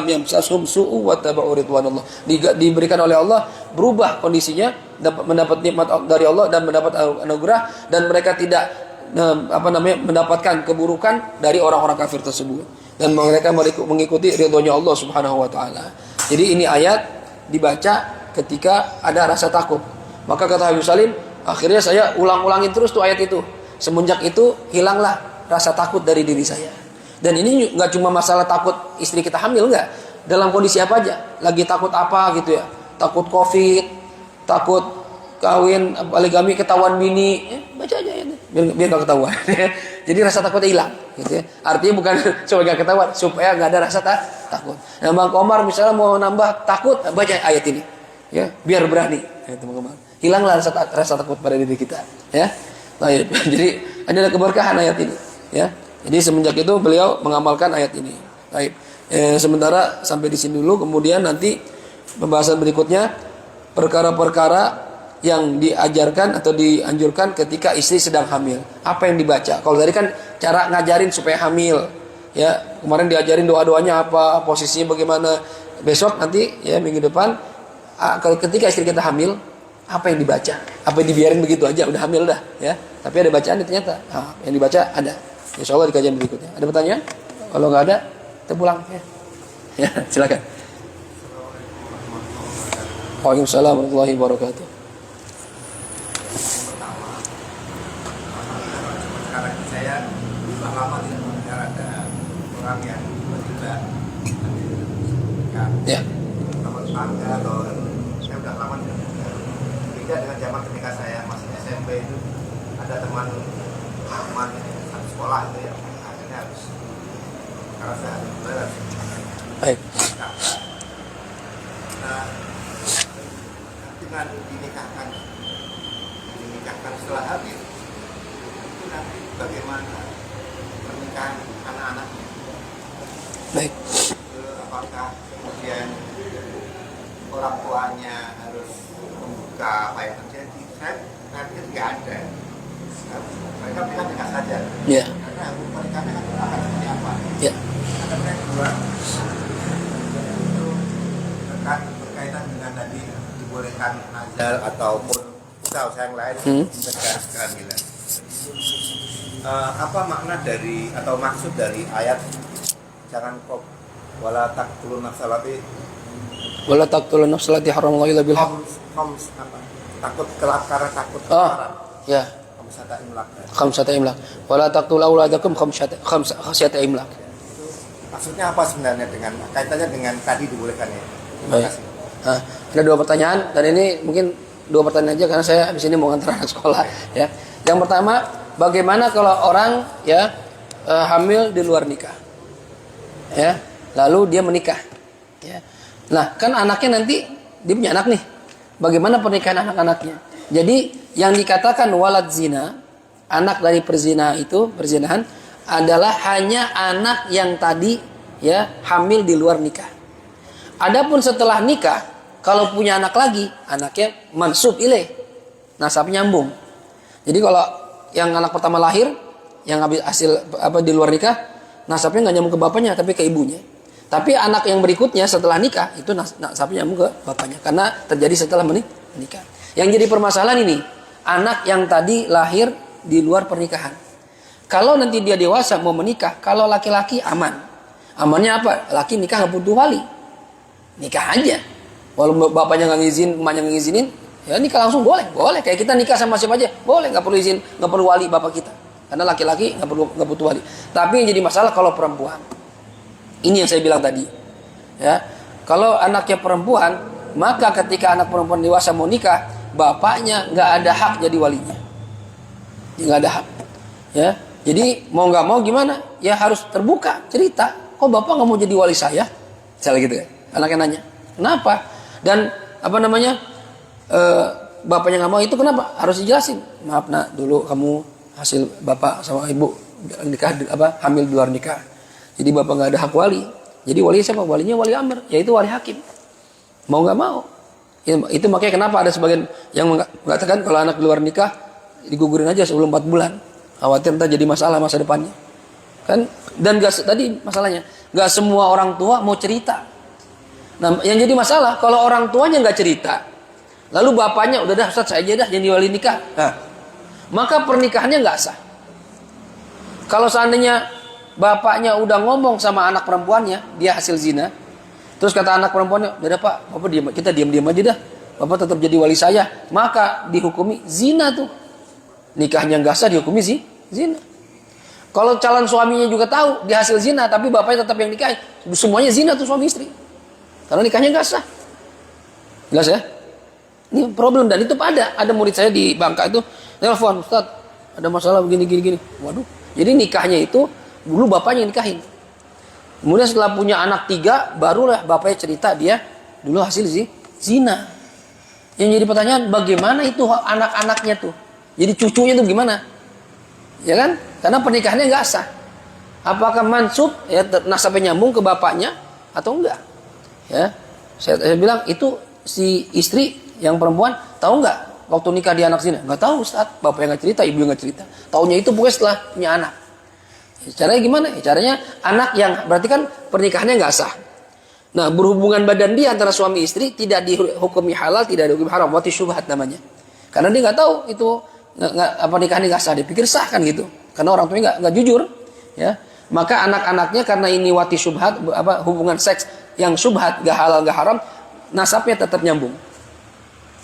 yamsashum su'u wa tabu'u ridwanallah. Diberikan oleh Allah, berubah kondisinya, mendapat nikmat dari Allah dan mendapat anugerah, dan mereka tidak mendapatkan keburukan dari orang-orang kafir tersebut, dan mereka mengikuti ridhonya Allah Subhanahu wa taala. Jadi ini ayat dibaca ketika ada rasa takut. Maka kata Habib Salim, akhirnya saya ulang-ulangin terus tuh ayat itu. Semenjak itu hilanglah rasa takut dari diri saya. Dan ini nggak cuma masalah takut istri kita hamil, enggak. Dalam kondisi apa aja, lagi takut apa gitu ya, takut COVID, takut kawin, poligami, ketahuan bini, baca aja ya, biar nggak ketahuan. Jadi rasa takutnya hilang, gitu ya. Artinya bukan supaya nggak ketahuan, supaya nggak ada rasa takut. Nah, Bang Komar misalnya mau nambah takut, baca ayat ini, ya, biar berani, ya, teman-teman. Hilanglah rasa takut pada diri kita, ya. Baik. Jadi ada keberkahan ayat ini, ya. Jadi semenjak itu beliau mengamalkan ayat ini. Baik. Sementara sampai di sini dulu, kemudian nanti pembahasan berikutnya perkara-perkara yang diajarkan atau dianjurkan ketika istri sedang hamil. Apa yang dibaca? Kalau tadi kan cara ngajarin supaya hamil, ya. Kemarin diajarin doa-doanya apa, posisinya bagaimana. Besok nanti ya minggu depan kalau ketika istri kita hamil, apa yang dibaca? Apa yang dibiarin begitu aja udah hamil dah, ya. Tapi ada bacaan ternyata. Nah, yang dibaca ada. Insyaallah di kajian berikutnya. Ada pertanyaan? Kalau nggak ada, kita pulang ya. Ya, silakan. Waalaikumsalam warahmatullahi wabarakatuh. Sekarang saya sudah lama tidak mendengar ada orang yang tiba-tiba Ya. nomor tangga atau saya sudah lama tidak mendengar. Beda dengan zaman ketika saya masih SMP itu ada teman satu sekolah itu yang akhirnya harus karena saya harus berat. Baik. Nah, dengan dinikahkan setelah habis itu nanti bagaimana pernikahan anak-anaknya? Baik. Apakah kemudian orang tuanya harus membuka apa yang terjadi? Saya nanti tidak ada. Mereka nikah saja. Ya. Karena pernikahannya akan seperti apa? Ya. Ada yang kedua itu berkaitan dengan tadi dibolehkan azal ataupun usaha yang lain mencegah kehamilan. Apa makna dari atau maksud dari ayat jangan kau wala taqtulun nafsalati haramallahu illa bil haqq. Takut karena takut kelaparan. Ya. Khamsata imlak. Wala taqtul auladakum khamsata imlak. Maksudnya apa sebenarnya dengan kaitannya dengan tadi dibolehkannya? Terima kasih. Nah, ada dua pertanyaan dan ini mungkin dua pertanyaan aja karena saya habis ini mau ngantar anak sekolah, ya. Yang pertama, bagaimana kalau orang ya hamil di luar nikah, ya, lalu dia menikah, ya. Nah, kan anaknya nanti dia punya anak nih. Bagaimana pernikahan anak-anaknya? Jadi yang dikatakan walad zina, anak dari perzinahan adalah hanya anak yang tadi ya hamil di luar nikah. Adapun setelah nikah, kalau punya anak lagi, anaknya mansub ilaih, nasab nyambung. Jadi kalau yang anak pertama lahir, yang habis hasil di luar nikah, nasabnya nggak nyambung ke bapaknya, tapi ke ibunya. Tapi anak yang berikutnya setelah nikah itu nasabnya nyambung ke bapaknya, karena terjadi setelah menikah. Yang jadi permasalahan ini, anak yang tadi lahir di luar pernikahan. Kalau nanti dia dewasa mau menikah, kalau laki-laki aman. Amannya apa? Laki nikah nggak butuh wali. Nikah aja. Walau bapaknya nggak ngizin, emaknya nggak ngizinin, ya nikah langsung boleh. Boleh. Kayak kita nikah sama siapa aja, boleh. Nggak perlu izin, nggak perlu wali bapak kita. Karena laki-laki nggak butuh wali. Tapi yang jadi masalah kalau perempuan. Ini yang saya bilang tadi. Ya, kalau anaknya perempuan, maka ketika anak perempuan dewasa mau nikah, bapaknya nggak ada hak jadi walinya. Nggak ada hak. Ya. Jadi mau nggak mau gimana? Ya harus terbuka cerita. Kok bapak nggak mau jadi wali saya? Misalnya gitu ya. Anaknya nanya, kenapa? Dan bapaknya nggak mau itu kenapa? Harus dijelasin. Maaf nak, dulu kamu hasil bapak sama ibu nikah hamil di luar nikah. Jadi bapak nggak ada hak wali. Jadi wali siapa? Walinya wali amr, yaitu wali hakim. Mau nggak mau. Itu makanya kenapa ada sebagian yang mengatakan kalau anak di luar nikah digugurin aja sebelum 4 bulan. Khawatir entah jadi masalah masa depannya. Kan? Dan tadi masalahnya, nggak semua orang tua mau cerita. Nah, yang jadi masalah kalau orang tuanya nggak cerita, lalu bapaknya udah dah Ustaz saya aja dah jadi wali nikah. Nah, maka pernikahannya nggak sah. Kalau seandainya bapaknya udah ngomong sama anak perempuannya, dia hasil zina, terus kata anak perempuannya, udah pak, bapak diam, kita diam-diam aja dah, bapak tetap jadi wali saya, maka dihukumi zina tuh. Nikahnya nggak sah dihukumi zina. Kalau calon suaminya juga tahu dia hasil zina, tapi bapaknya tetap yang nikahin, semuanya zina tuh suami istri. Karena nikahnya nggak sah. Jelas ya? Ini problem, dan itu ada murid saya di Bangka itu telepon, Ustaz, ada masalah begini. Waduh. Jadi nikahnya itu dulu bapaknya yang nikahin. Kemudian setelah punya anak 3, barulah bapaknya cerita dia dulu hasil zina. Yang jadi pertanyaan, bagaimana itu anak-anaknya tuh? Jadi cucunya tuh gimana? Ya kan? Karena pernikahannya nggak sah. Apakah mansub, ya, nasabnya nyambung ke bapaknya atau enggak? Ya, saya bilang itu si istri yang perempuan tahu nggak waktu nikah dia anak zina? Nggak tahu, Ustaz. Bapaknya nggak cerita, ibu nggak cerita. Taunya itu pokoknya setelah punya anak. Caranya gimana? Caranya anak yang berarti kan pernikahannya nggak sah. Nah, berhubungan badan dia antara suami istri tidak dihukumi halal, tidak dihukumi haram, wati syubhat namanya. Karena dia nggak tahu itu pernikahannya nggak sah, dia pikir sah kan gitu. Karena orang tuanya nggak jujur, ya. Maka anak-anaknya karena ini wati syubhat, hubungan seks yang syubhat, nggak halal nggak haram, nasabnya tetap nyambung.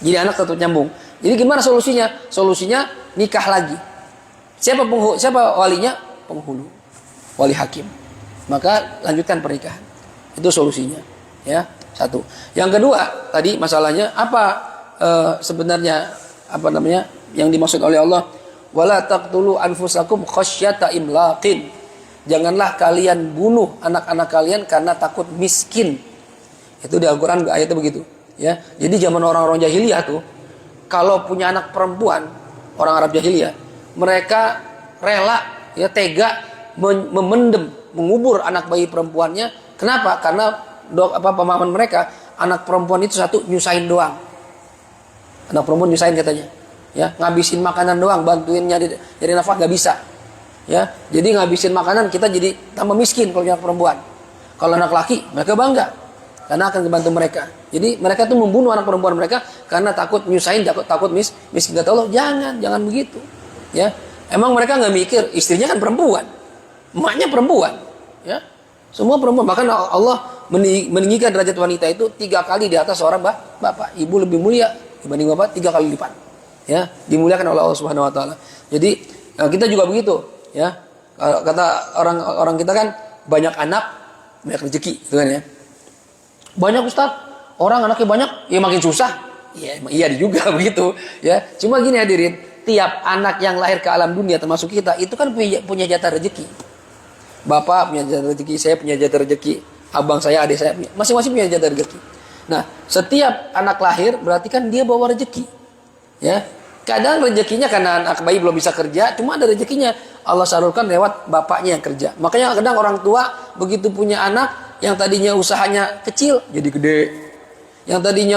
Jadi anak tetap nyambung. Jadi gimana solusinya? Solusinya nikah lagi. Siapa walinya? Penghulu, wali hakim. Maka lanjutkan pernikahan. Itu solusinya, ya. Satu. Yang kedua, tadi masalahnya apa sebenarnya yang dimaksud oleh Allah? Wala taqtulu anfusakum khasyata imlaqin. Janganlah kalian bunuh anak-anak kalian karena takut miskin. Itu di Al-Qur'an ayatnya begitu, ya. Jadi zaman orang-orang jahiliyah tuh kalau punya anak perempuan, orang Arab jahiliyah, mereka rela, ya, tega memendam, mengubur anak bayi perempuannya. Kenapa? Karena pemahaman mereka anak perempuan itu satu nyusahin doang. Anak perempuan nyusahin katanya, ya, ngabisin makanan doang, bantuin nyari nafkah nggak bisa, ya. Jadi ngabisin makanan, kita jadi tambah miskin kalau anak perempuan. Kalau anak laki mereka bangga karena akan membantu mereka. Jadi mereka tuh membunuh anak perempuan mereka karena takut nyusahin, takut miskin. Kata Allah, jangan begitu, ya. Emang mereka nggak mikir istrinya kan perempuan, emaknya perempuan, ya, semua perempuan. Bahkan Allah meninggikan derajat wanita itu 3 kali di atas seorang bapak. Ibu lebih mulia dibanding bapak 3 kali lipat, ya, dimuliakan oleh Allah Subhanahu Wa Taala. Jadi kita juga begitu, ya. Kata orang kita kan banyak anak banyak rezeki, gitu kan, ya. Banyak, Ustaz, orang anaknya banyak, ya makin susah. Ya, iya juga begitu, ya. Cuma gini hadirin, tiap anak yang lahir ke alam dunia termasuk kita itu kan punya jatah rezeki. Bapak punya jatah rezeki, saya punya jatah rezeki, abang saya, adik saya punya, masing-masing punya jatah rezeki. Nah, setiap anak lahir berarti kan dia bawa rezeki, ya. Kadang rezekinya karena anak bayi belum bisa kerja, cuma ada rezekinya Allah salurkan lewat bapaknya yang kerja. Makanya kadang orang tua begitu punya anak yang tadinya usahanya kecil jadi gede, yang tadinya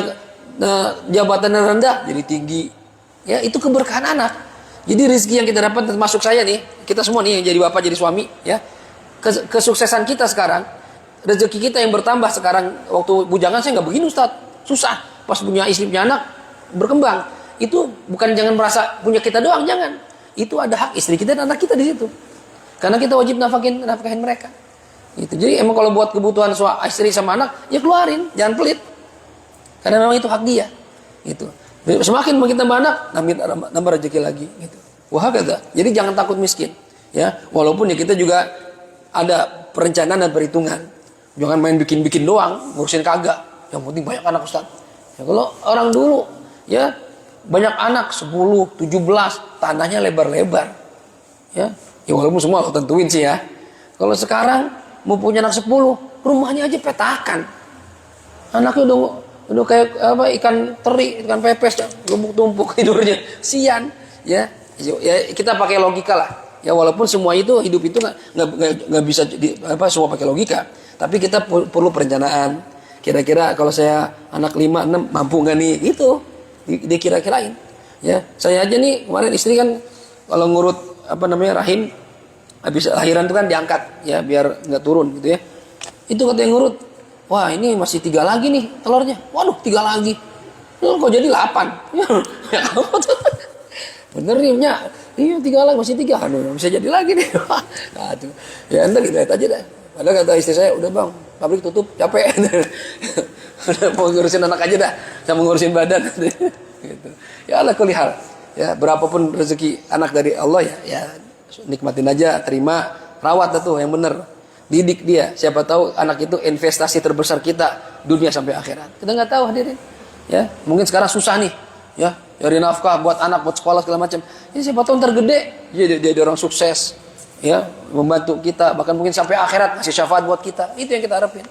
jabatannya rendah jadi tinggi. Ya, itu keberkahan anak. Jadi rezeki yang kita dapat, termasuk saya nih, kita semua nih yang jadi bapak, jadi suami, ya. Kesuksesan kita sekarang, rezeki kita yang bertambah sekarang. Waktu bujangan saya nggak begini, Ustaz. Susah. Pas punya istri, punya anak, berkembang. Itu bukan jangan merasa punya kita doang, jangan. Itu ada hak istri kita dan anak kita di situ. Karena kita wajib nafkahin mereka. Gitu. Jadi emang kalau buat kebutuhan istri sama anak, ya keluarin, jangan pelit. Karena memang itu hak dia. Gitu. Semakin makin tambah anak, nambah rezeki lagi, gitu. Wah, kata. Jadi jangan takut miskin, ya. Walaupun ya kita juga ada perencanaan dan perhitungan. Jangan main bikin doang, ngurusin kagak. Yang penting banyak anak, Ustaz. Ya, kalau orang dulu, ya, banyak anak 10, 17, tanahnya lebar-lebar, ya. Ya walaupun semua aku tentuin sih, ya. Kalau sekarang mau punya anak 10, rumahnya aja petakan. Anaknya udah kayak ikan teri, ikan pepes, tumpuk tidurnya, sian, ya. Ya kita pakai logika lah, ya. Walaupun semua itu hidup itu nggak bisa semua pakai logika, tapi kita perlu perencanaan. Kira-kira kalau saya anak 5, 6 mampu nggak nih, itu dikira-kirain, ya. Saya aja nih kemarin istri kan kalau ngurut rahim habis lahiran itu kan diangkat, ya, biar nggak turun, gitu, ya. Itu katanya ngurut. Wah, ini masih 3 lagi nih telurnya. Waduh, 3 lagi. Kok jadi 8? Ya, bener nih, iya 3 lagi, masih 3. Aduh, bisa jadi lagi nih. Nah, tuh. Ya, entar lihat aja dah. Padahal kata istri saya, udah bang, pabrik tutup, capek. Udah mau ngurusin anak aja dah, sama ngurusin badan. Gitu. Ya Allah, kulli hal. Ya, berapapun rezeki anak dari Allah, ya nikmatin aja, terima, rawat tuh yang bener. Didik dia. Siapa tahu anak itu investasi terbesar kita dunia sampai akhirat. Kita nggak tahu hadirin. Ya, mungkin sekarang susah nih. Ya, cari nafkah buat anak, buat sekolah segala macam. Ini siapa tahu ntar gede dia orang sukses. Ya, membantu kita, bahkan mungkin sampai akhirat ngasih syafaat buat kita. Itu yang kita harapin.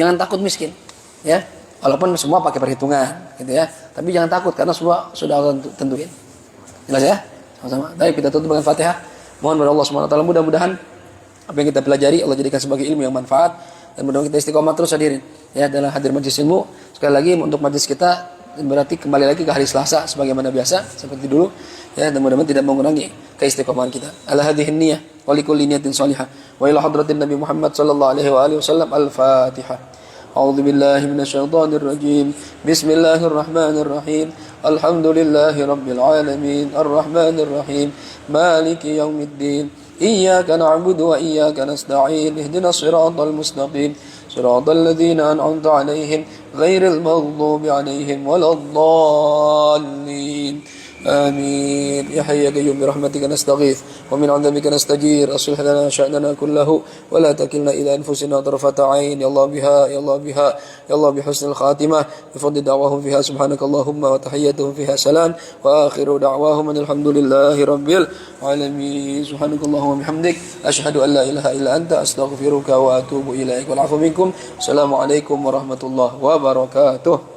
Jangan takut miskin. Ya, walaupun semua pakai perhitungan, gitu ya. Tapi jangan takut karena semua sudah Allah tentuin. Jelas ya? Sama-sama. Baik, kita tutup dengan Fatihah. Mohon kepada Allah Subhanahu wa taala mudah-mudahan apa yang kita pelajari Allah jadikan sebagai ilmu yang manfaat dan mudah-mudahan kita istiqomah terus hadirin ya dalam hadir majlis ilmu. Sekali lagi untuk majlis kita berarti kembali lagi ke hari Selasa sebagaimana biasa seperti dulu ya, dan mudah-mudahan tidak mengurangi keistiqomahan kita. Ala hadhihi niyyah wa likulli niyatin salihah wa ila hadratin Nabi Muhammad sallallahu alaihi wa alihi wasallam. Al-Fatihah. A'udzu billahi minasyaitonir rajim. Bismillahirrahmanirrahim. Alhamdulillahi rabbil alamin. Arrahmanir rahim. Maliki yaumiddin. إياك نعبد وإياك نستعين اهدنا الصراط المستقيم صراط الذين أنعمت عليهم غير المغضوب عليهم ولا الضالين آمين يا حي يا قيوم برحمتك نستغيث ومن عذابك نستجير أصلح لنا شأننا كله ولا تكلنا إلى أنفسنا طرفة عين يا الله بها يا الله بها يا الله بحسن الخاتمة بفضل دعواهم فيها سبحانك اللهم وتحياتهم فيها سلام وآخر دعواهم أن الحمد لله رب العالمين سبحانك اللهم وبحمدك أشهد أن لا إله إلا أنت أستغفرك وأتوب إليك والعفو منكم السلام عليكم ورحمة الله وبركاته.